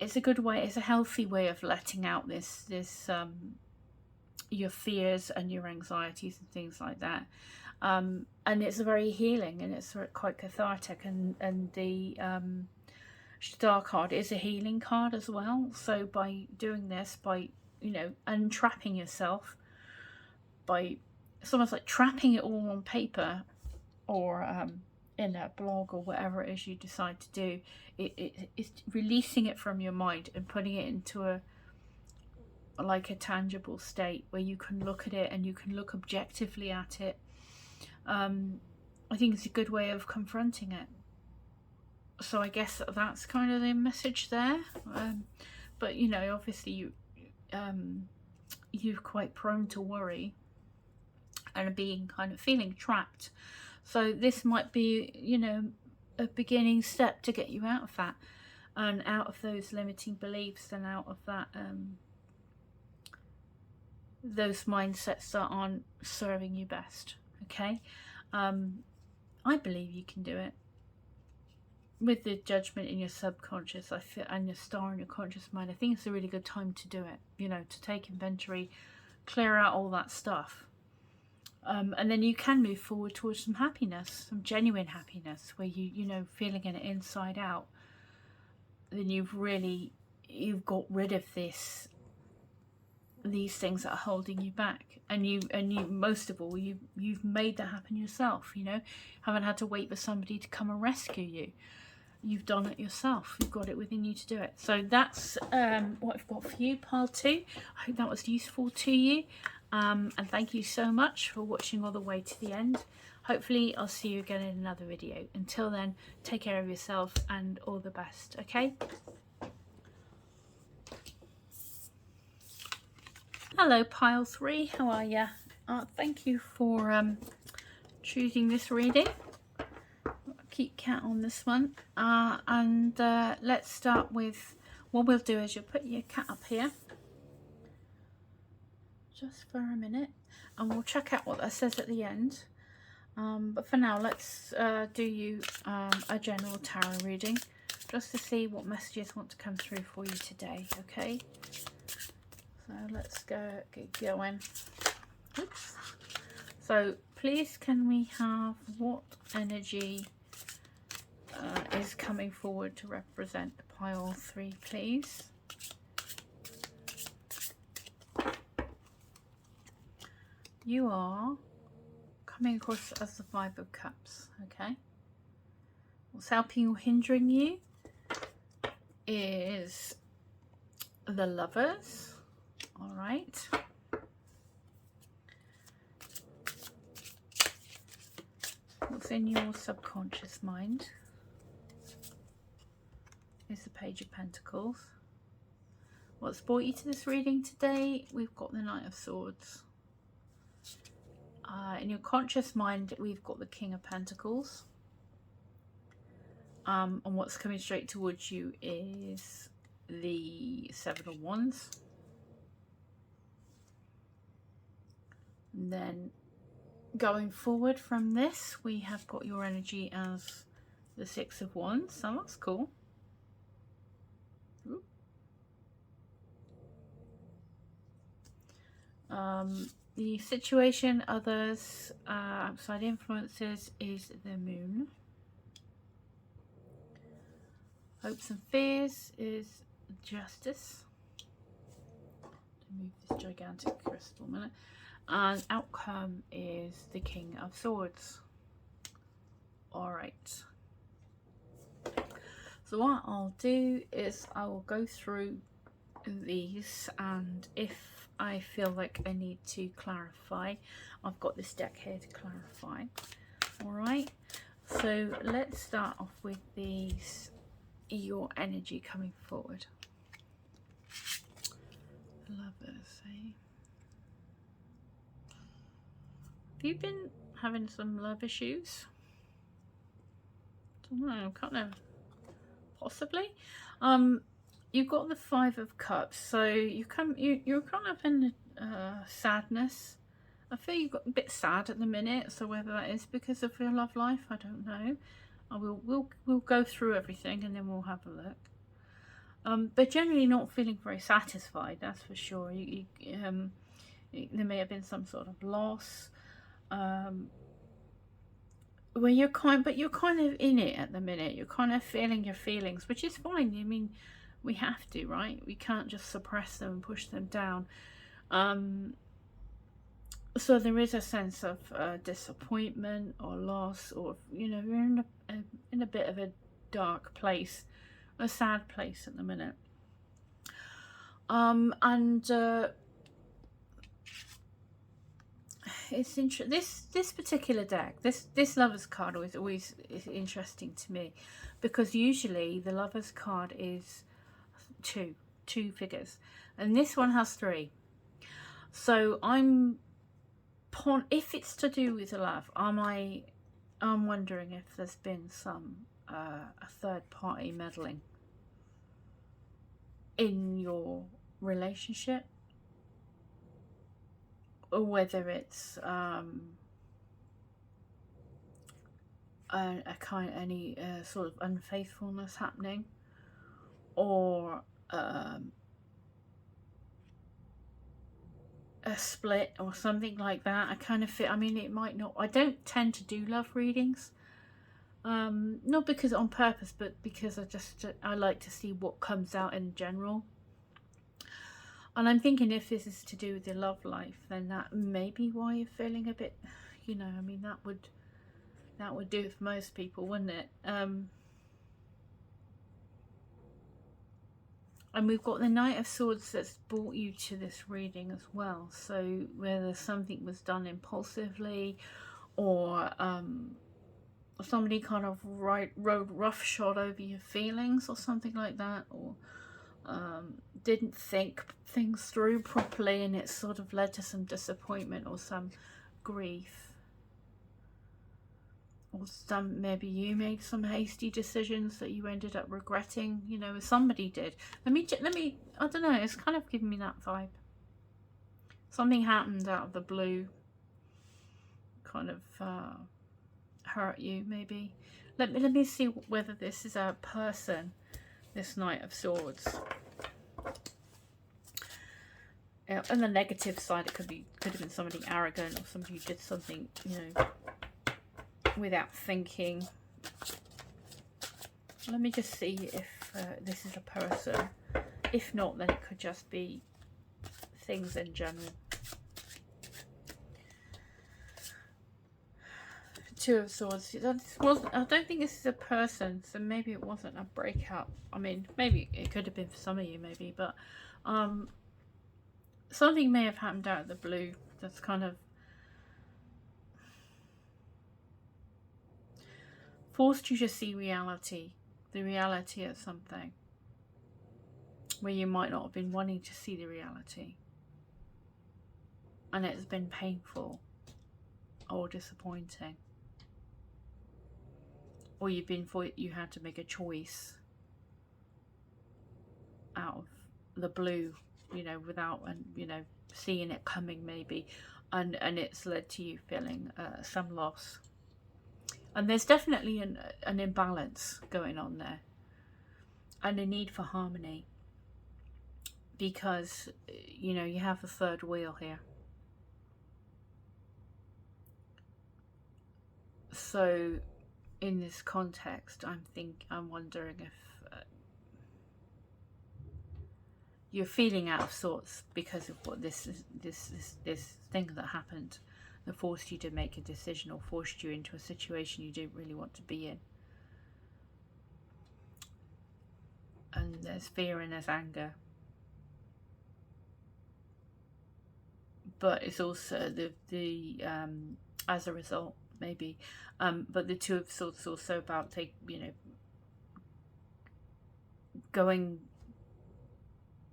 it's a good way, it's a healthy way of letting out this your fears and your anxieties and things like that. And it's very healing, and it's quite cathartic, and the star card is a healing card as well. So by doing this, by, you know, untrapping yourself, by, it's almost like trapping it all on paper or in a blog or whatever it is you decide to do, it's releasing it from your mind and putting it into a tangible state where you can look at it and you can look objectively at it. I think it's a good way of confronting it. So I guess that's kind of the message there. But, you know, obviously you're quite prone to worry and being kind of feeling trapped. So this might be, you know, a beginning step to get you out of that, and out of those limiting beliefs, and out of that those mindsets that aren't serving you best. Okay. I believe you can do it. With the judgment in your subconscious, I feel, and your star in your conscious mind, I think it's a really good time to do it, you know, to take inventory, clear out all that stuff. And then you can move forward towards some happiness, some genuine happiness, where you know, feeling it inside out. Then you've got rid of this these things that are holding you back, and you most of all, you've made that happen yourself. You know, haven't had to wait for somebody to come and rescue you. You've done it yourself. You've got it within you to do it. So that's what I've got for you, pile 2. I hope that was useful to you, and thank you so much for watching all the way to the end. Hopefully I'll see you again in another video. Until then, take care of yourself and all the best, okay? Hello pile 3, how are ya? Thank you for choosing this reading. Keep cat on this one, and let's start with what we'll do is you'll put your cat up here just for a minute, and we'll check out what that says at the end. But for now, let's do you a general tarot reading just to see what messages want to come through for you today, okay? So let's get going. Oops. So please, can we have what energy is coming forward to represent pile 3, please? You are coming across as the 5 of Cups, okay? What's helping or hindering you is the Lovers, all right? What's in your subconscious mind is the Page of Pentacles. What's brought you to this reading today? We've got the Knight of Swords. In your conscious mind, we've got the King of Pentacles. And what's coming straight towards you is the 7 of Wands. And then going forward from this, we have got your energy as the 6 of Wands. So that's cool. The situation, others, outside influences is the Moon. Hopes and fears is Justice. Move this gigantic crystal a minute. And outcome is the King of Swords. Alright. So what I'll do is I will go through these, and if I feel like I need to clarify, I've got this deck here to clarify. Alright, so let's start off with these, your energy coming forward. Lovers, eh? Have you been having some love issues? I don't know, kind of, possibly. You've got the 5 of Cups, so you're kind of in sadness. I feel you've got a bit sad at the minute, so whether that is because of your love life, I don't know. We'll go through everything and then we'll have a look. But generally not feeling very satisfied, that's for sure. There may have been some sort of loss. Where you're kind of in it at the minute. You're kind of feeling your feelings, which is fine. I mean, we have to, right? We can't just suppress them and push them down. So there is a sense of disappointment or loss, or you're in a bit of a dark place, a sad place at the minute. It's interesting. This particular deck, this Lovers card always is interesting to me, because usually the Lovers card is two figures, and this one has 3. So if it's to do with love, I'm wondering if there's been some a third party meddling in your relationship, or whether it's any sort of unfaithfulness happening, or a split or something like that. I kind of feel, I mean, it might not, I don't tend to do love readings, not because on purpose, but because I like to see what comes out in general. And I'm thinking if this is to do with your love life, then that may be why you're feeling a bit, you know, I mean, that would do it for most people, wouldn't it? And we've got the Knight of Swords that's brought you to this reading as well. So whether something was done impulsively, or somebody kind of rode roughshod over your feelings or something like that, or didn't think things through properly, and it sort of led to some disappointment or some grief, or maybe you made some hasty decisions that you ended up regretting, you know, as somebody did. Let me I don't know, it's kind of giving me that vibe. Something happened out of the blue, kind of hurt you maybe. Let me see whether this is a person, this Knight of Swords. On the negative side, it could have been somebody arrogant, or somebody who did something, you know, without thinking. Let me just see if this is a person. If not, then it could just be things in general. Two of Swords. I don't think this is a person, so maybe it wasn't a breakup. I mean, maybe it could have been for some of you, maybe, but something may have happened out of the blue that's kind of forced you to see reality, the reality of something, where you might not have been wanting to see the reality. And it's been painful or disappointing. Or you had to make a choice out of the blue, you know, without, and you know, seeing it coming maybe, and it's led to you feeling some loss. And there's definitely an imbalance going on there, and a need for harmony, because you know, you have the third wheel here. So in this context, I'm wondering if you're feeling out of sorts because of what this thing that happened, that forced you to make a decision, or forced you into a situation you didn't really want to be in. And there's fear and there's anger, but it's also the as a result, maybe, but the Two of Swords is also about going,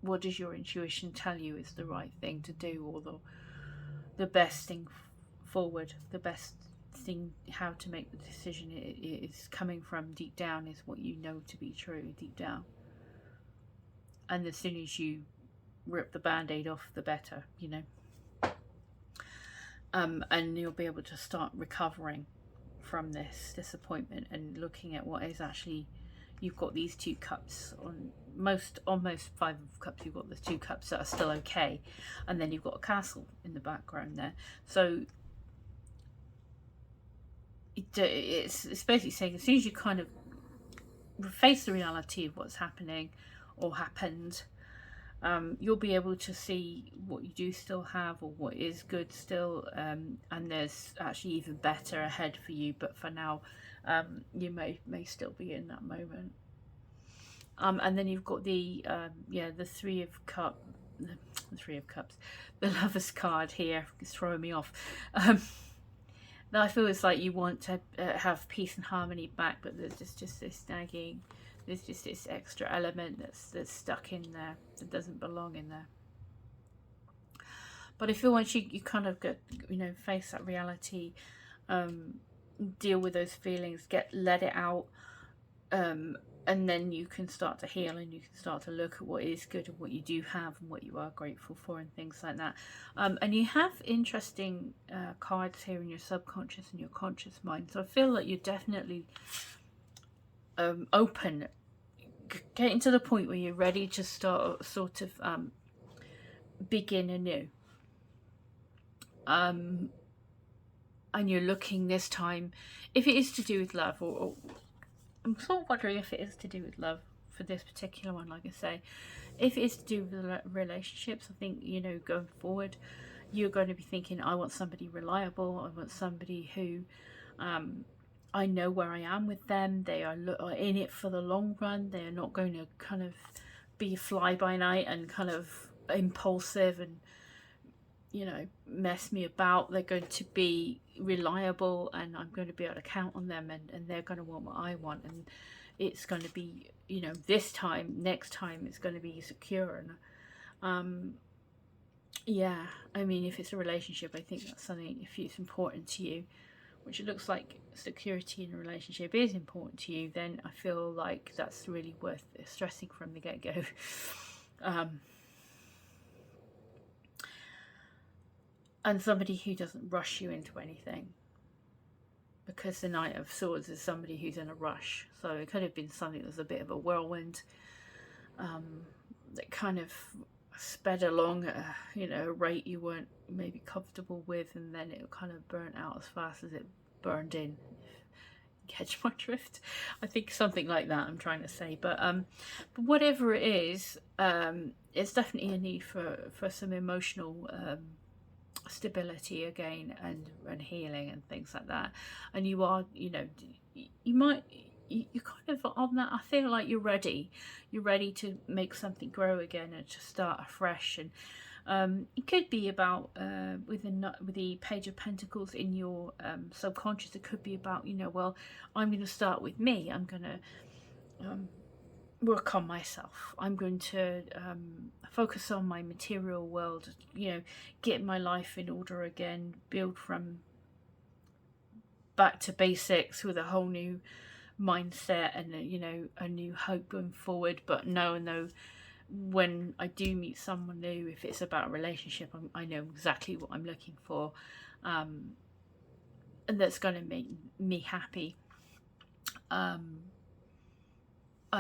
what does your intuition tell you is the right thing to do, or the best thing forward, the best thing, how to make the decision is coming from deep down, is what you know to be true deep down. And as soon as you rip the band-aid off, the better, you know. And you'll be able to start recovering from this disappointment and looking at what is actually, you've got these two cups on most Five of Cups, you've got the two cups that are still okay, and then you've got a castle in the background there. So it's basically saying, as soon as you kind of face the reality of what's happening or happened, you'll be able to see what you do still have, or what is good still, and there's actually even better ahead for you. But for now, you may still be in that moment. And then you've got the Three of Cups, the Lover's card here. It's throwing me off. I feel it's like you want to have peace and harmony back, but there's just this nagging. There's just this extra element that's stuck in there, that doesn't belong in there. But I feel once you kind of get, face that reality, deal with those feelings, let it out, and then you can start to heal, and you can start to look at what is good and what you do have and what you are grateful for and things like that. And you have interesting cards here in your subconscious and your conscious mind. So I feel that you're definitely open, getting to the point where you're ready to start sort of begin anew. And you're looking this time, if it is to do with love, or I'm sort of wondering if it is to do with love for this particular one, like I say. If it's to do with relationships, I think, you know, going forward, you're going to be thinking, I want somebody reliable. I want somebody who I know where I am with them. They are in it for the long run. They are not going to kind of be fly by night and kind of impulsive and, you know, mess me about. They're going to be reliable, and I'm going to be able to count on them, and they're going to want what I want, and it's going to be, you know, this time, next time, it's going to be secure. And yeah, I mean, if it's a relationship, I think that's something, if it's important to you, which it looks like security in a relationship is important to you, then I feel like that's really worth stressing from the get-go. And somebody who doesn't rush you into anything, because the Knight of Swords is somebody who's in a rush. So it could have been something that was a bit of a whirlwind, that kind of sped along at a rate you weren't maybe comfortable with, and then it kind of burnt out as fast as it burned in. Catch my drift? I think something like that I'm trying to say. But whatever it is, it's definitely a need for some emotional stability again, and healing and things like that. And you are, you know, you're kind of on that. I feel like you're ready to make something grow again and to start afresh. And it could be about with the Page of Pentacles in your subconscious. It could be about, you know, well, I'm going to start with me. I'm going to work on myself. I'm going to focus on my material world, you know, get my life in order again, build from back to basics with a whole new mindset and, you know, a new hope going forward. But no, when I do meet someone new, if it's about a relationship, I know exactly what I'm looking for, and that's going to make me happy. I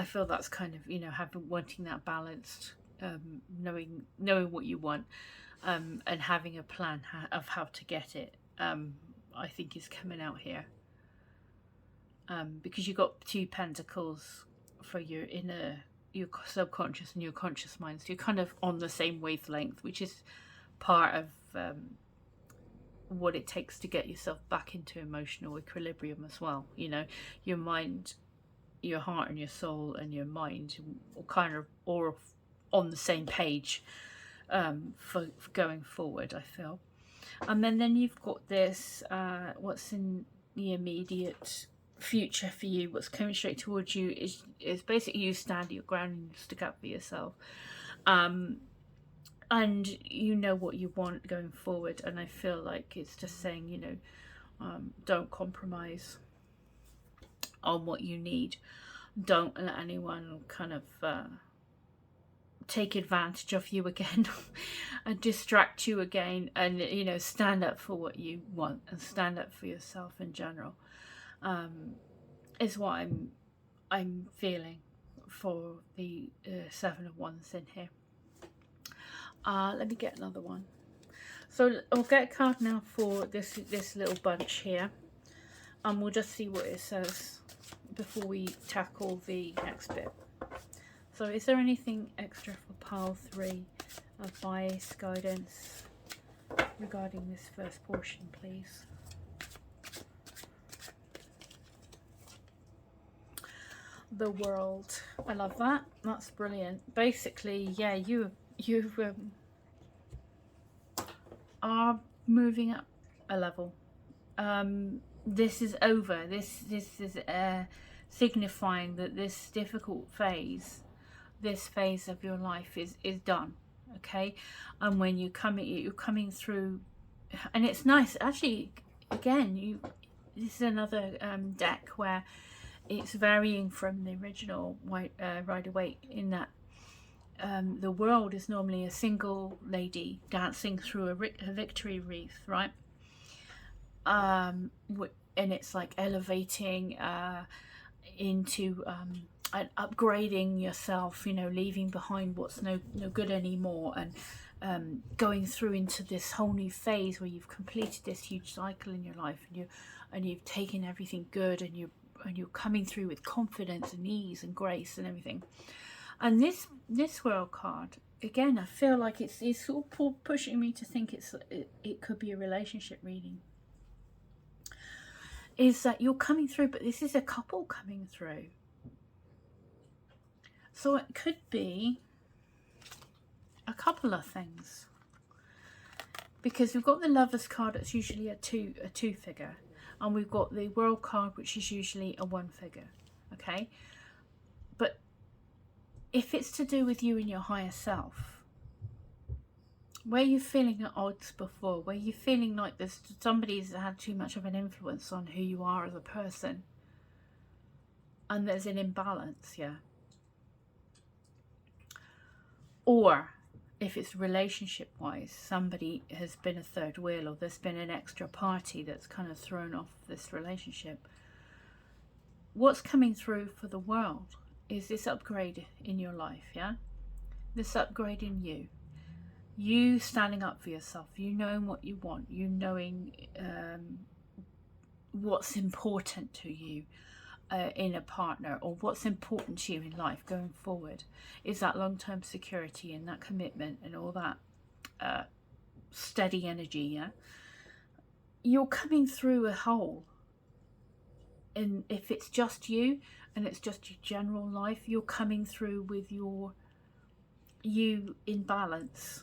feel that's kind of, you know, wanting that balanced, knowing what you want, and having a plan of how to get it, I think is coming out here. Because you've got 2 pentacles for your subconscious and your conscious mind, so you're kind of on the same wavelength, which is part of what it takes to get yourself back into emotional equilibrium as well. You know, your mind, your heart and your soul and your mind are kind of all on the same page for going forward, I feel. And then you've got this, what's in the immediate future for you, what's coming straight towards you is basically you stand your ground and stick up for yourself, and you know what you want going forward. And I feel like it's just saying, you know, don't compromise on what you need. Don't let anyone kind of take advantage of you again and distract you again, and, you know, stand up for what you want and stand up for yourself in general, is what I'm feeling for the 7 of Wands in here. Let me get another one. So I'll get a card now for this little bunch here, and we'll just see what it says before we tackle the next bit. So is there anything extra for pile 3, advice, guidance regarding this first portion, please? The World. I love that. That's brilliant. Basically, yeah, you are moving up a level. This is over. This is signifying that this difficult phase, this phase of your life is done. Okay, and when you're coming through, and it's nice actually. Again, this is another deck where it's varying from the original Rider-Waite, in that the World is normally a single lady dancing through a victory wreath, right? And it's like elevating into and upgrading yourself, you know, leaving behind what's no good anymore, and going through into this whole new phase where you've completed this huge cycle in your life, and you've taken everything good, and and you're coming through with confidence and ease and grace and everything. And this World card, again, I feel like it's sort of pushing me to think it could be a relationship reading. Is that you're coming through, but this is a couple coming through. So it could be a couple of things. Because we've got the Lovers card, that's usually a two figure. And we've got the World card, which is usually a 1 figure. Okay? But if it's to do with you and your higher self, where you're feeling at odds before, where you're feeling like there's somebody's had too much of an influence on who you are as a person, and there's an imbalance, yeah. Or if it's relationship wise, somebody has been a third wheel, or there's been an extra party that's kind of thrown off this relationship. What's coming through for the world is this upgrade in your life, yeah? This upgrade in you. You standing up for yourself, you knowing what you want, you knowing what's important to you in a partner, or what's important to you in life going forward. Is that long-term security and that commitment and all that steady energy, yeah? You're coming through a hole. And if it's just you and it's just your general life, you're coming through with you in balance.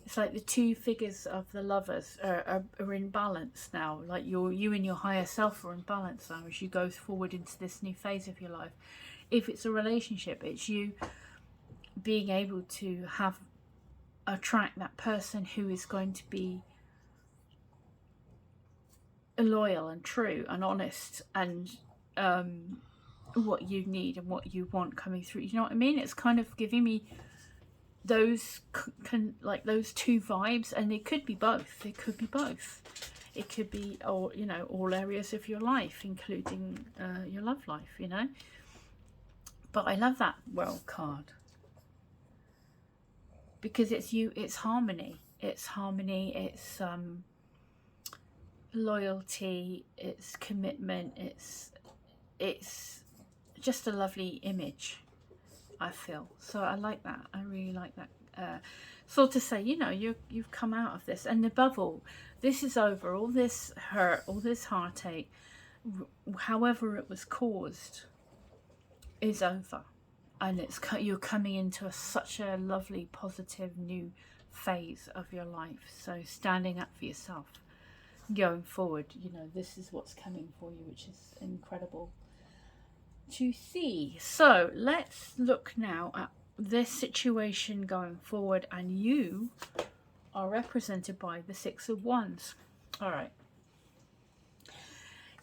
It's like the two figures of the Lovers are in balance now. Like you and your higher self are in balance now as you go forward into this new phase of your life. If it's a relationship, it's you being able to attract that person who is going to be loyal and true and honest and what you need and what you want coming through. You know what I mean? It's kind of giving me those those two vibes, and it could be both. It could be both. It could be all areas of your life, including your love life, you know. But I love that World card because it's you. It's harmony. It's harmony. It's loyalty. It's commitment. It's just a lovely image, I feel. So I like that. I really like that. So to say, you've come out of this, and above all, this is over. All this hurt, all this heartache, however it was caused, is over, and you're coming into such a lovely, positive new phase of your life. So standing up for yourself, going forward, this is what's coming for you, which is incredible to see. So let's look now at this situation going forward, and you are represented by the Six of Wands. All right,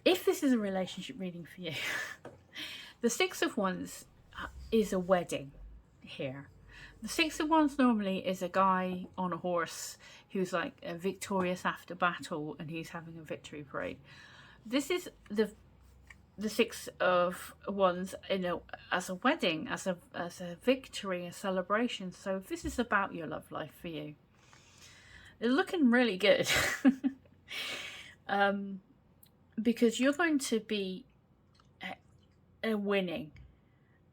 if this is a relationship reading for you, the Six of Wands is a wedding here. The Six of Wands normally is a guy on a horse who's like victorious after battle, and he's having a victory parade. This is the Six of Wands as a wedding, as a victory, a celebration. So if this is about your love life for you, it's looking really good. Because you're going to be winning.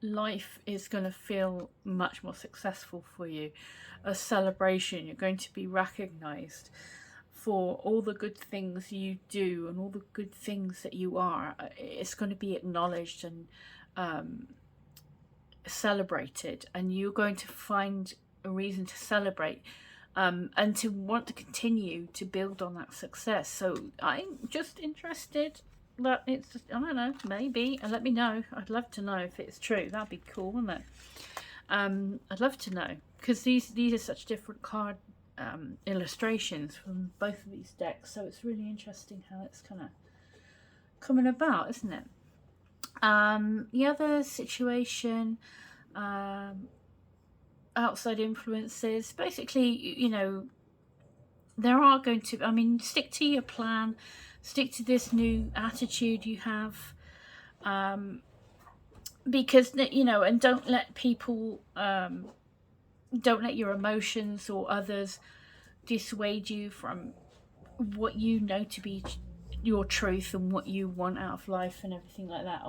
Life is going to feel much more successful for you. A celebration. You're going to be recognized for all the good things you do and all the good things that you are. It's going to be acknowledged and celebrated, and you're going to find a reason to celebrate and to want to continue to build on that success. So I'm just interested that it's, I don't know, maybe, and let me know. I'd love to know if it's true. That'd be cool, wouldn't it? I'd love to know, because these are such different card illustrations from both of these decks, so it's really interesting how it's kind of coming about, isn't it? The other situation, outside influences, basically, there are going to, stick to your plan, stick to this new attitude you have, because, and don't let people, don't let your emotions or others dissuade you from what you know to be your truth and what you want out of life and everything like that,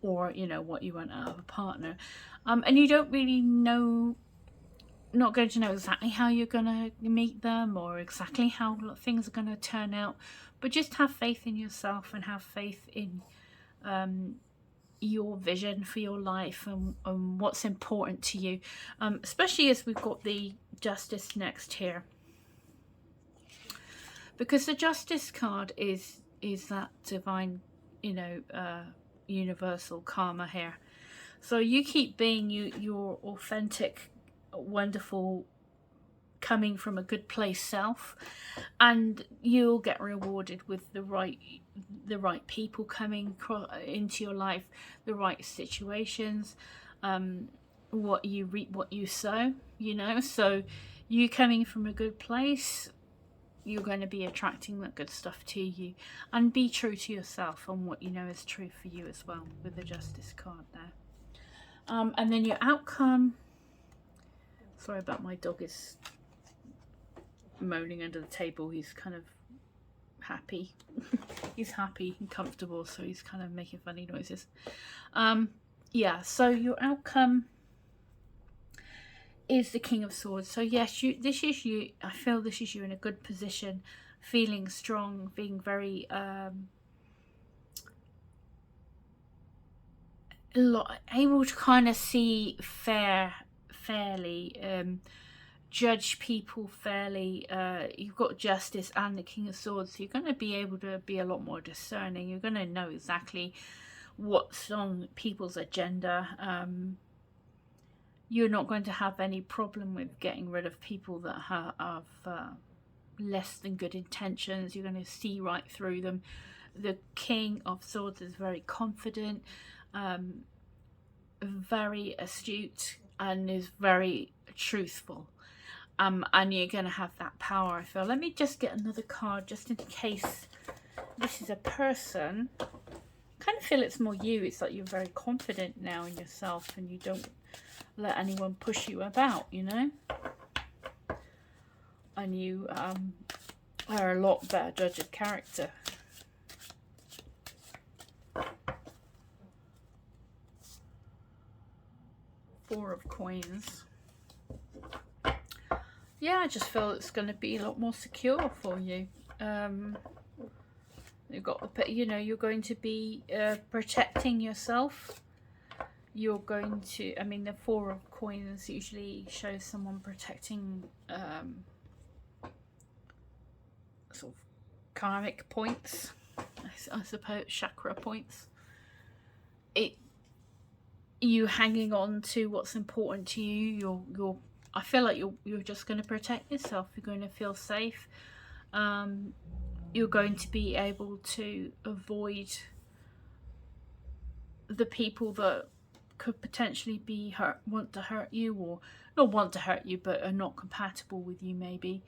or you know, what you want out of a partner. And you don't really know, not going to know exactly how you're going to meet them or exactly how things are going to turn out, but just have faith in yourself and have faith in your vision for your life and what's important to you, especially as we've got the Justice next here, because the Justice card is that divine, you know, universal karma here. So you keep being your authentic, wonderful, coming from a good place self, and you'll get rewarded with the right people coming into your life, the right situations. What you reap, what you sow, you know. So you coming from a good place, you're going to be attracting that good stuff to you. And be true to yourself and what you know is true for you as well, with the Justice card there. And then your outcome, sorry about my dog is moaning under the table. He's kind of happy. He's happy and comfortable, so he's kind of making funny noises. Yeah, so your outcome is the King of Swords. So yes, this is you. I feel this is you in a good position, feeling strong, being very able to kind of see fairly, judge people fairly. You've got Justice and the King of Swords, so you're going to be able to be a lot more discerning. You're going to know exactly what's on people's agenda. You're not going to have any problem with getting rid of people that have less than good intentions. You're going to see right through them. The King of Swords is very confident, very astute, and is very truthful. And you're going to have that power, I feel. Let me just get another card just in case this is a person. I kind of feel it's more you. It's like you're very confident now in yourself and you don't let anyone push you about, you know. And you are a lot better judge of character. Four of Coins. Yeah, I just feel it's going to be a lot more secure for you. You've got, you know, you're going to be protecting yourself. You're going to, I mean, the Four of Coins usually shows someone protecting sort of karmic points, I suppose, chakra points. You hanging on to what's important to you. I feel like you're just going to protect yourself. You're going to feel safe. You're going to be able to avoid the people that could potentially be want to hurt you, or not want to hurt you, but are not compatible with you, maybe.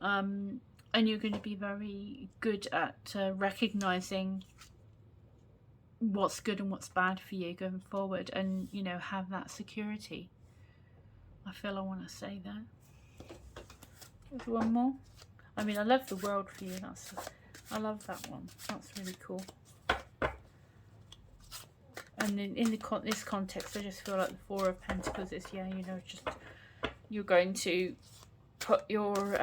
And you're going to be very good at recognizing what's good and what's bad for you going forward, and, you know, have that security. I feel I want to say that. There's one more. I mean, I love the World for you. I love that one. That's really cool. And in this context, I just feel like the Four of Pentacles is, yeah, you know, just you're going to put your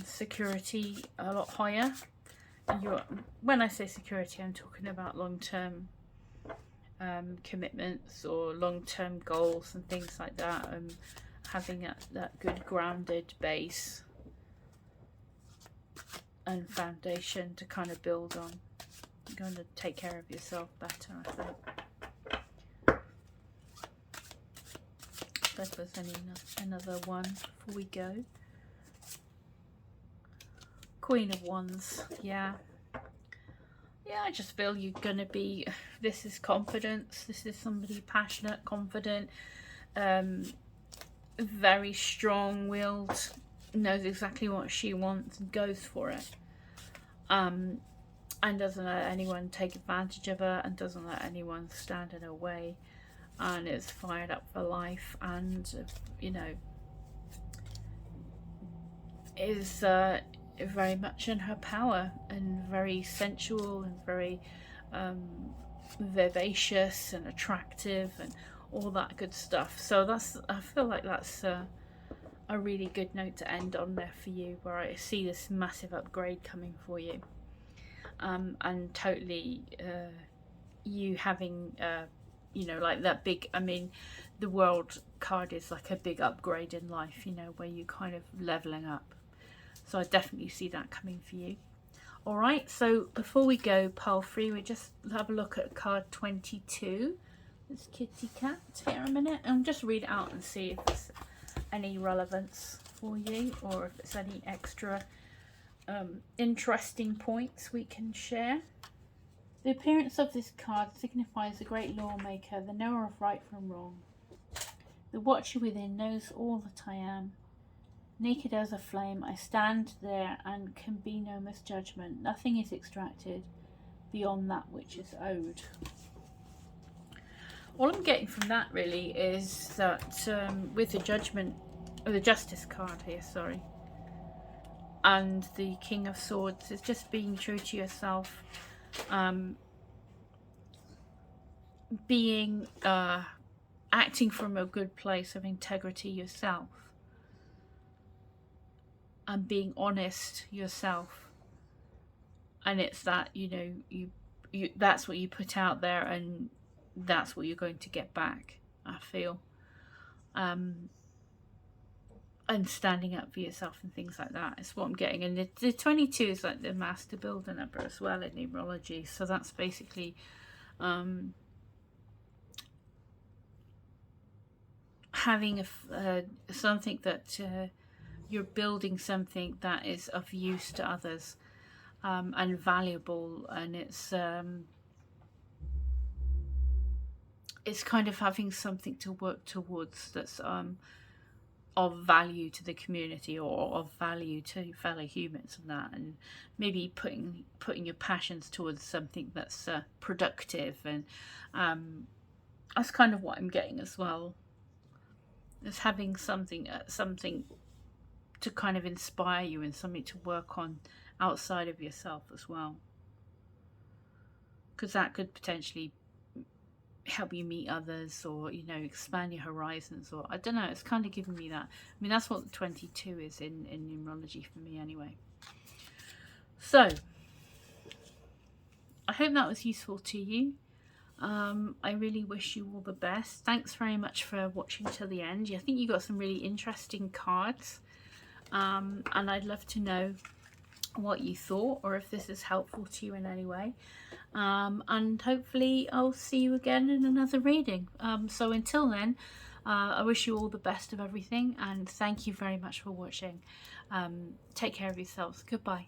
security a lot higher. When I say security, I'm talking about long-term commitments or long-term goals and things like that, and having that good grounded base and foundation to kind of build on. You're going to take care of yourself better, I think. If there's another one before we go. Queen of Wands, yeah. Yeah, I just feel you're going to be, this is confidence. This is somebody passionate, confident, very strong-willed, knows exactly what she wants and goes for it. And doesn't let anyone take advantage of her, and doesn't let anyone stand in her way, and is fired up for life, and, you know, is very much in her power and very sensual and very vivacious and attractive and all that good stuff. So I feel like that's a really good note to end on there for you, where I see this massive upgrade coming for you, and totally you having you know, like that big, I mean, the World card is like a big upgrade in life, you know, where you kind of leveling up. So I definitely see that coming for you. All right, so before we go, pile 3, we just have a look at card 22. This kitty cat here a minute, and just read it out and see if there's any relevance for you, or if it's any extra interesting points we can share. The appearance of this card signifies the great lawmaker, the knower of right from wrong. The watcher within knows all that I am. Naked as a flame, I stand there and can be no misjudgment. Nothing is extracted beyond that which is owed. All I'm getting from that really is that with the judgment, or the justice card here, sorry, and the King of Swords, it's just being true to yourself, being acting from a good place of integrity yourself, and being honest yourself. And it's that, you know, you that's what you put out there, and that's what you're going to get back, I feel. And standing up for yourself and things like that is what I'm getting. And the 22 is like the master builder number as well in numerology, so that's basically having something that you're building something that is of use to others, and valuable, and it's kind of having something to work towards that's of value to the community, or of value to fellow humans, and that, and maybe putting your passions towards something that's productive, and that's kind of what I'm getting as well. Is having something to kind of inspire you, and something to work on outside of yourself as well, because that could potentially help you meet others, or, you know, expand your horizons, or I don't know, it's kind of giving me that. I mean, that's what the 22 is in numerology for me anyway. So I hope that was useful to you. I really wish you all the best. Thanks very much for watching till the end. I think you got some really interesting cards, and I'd love to know what you thought, or if this is helpful to you in any way. And hopefully I'll see you again in another reading. So until then, I wish you all the best of everything, and thank you very much for watching. Take care of yourselves. Goodbye.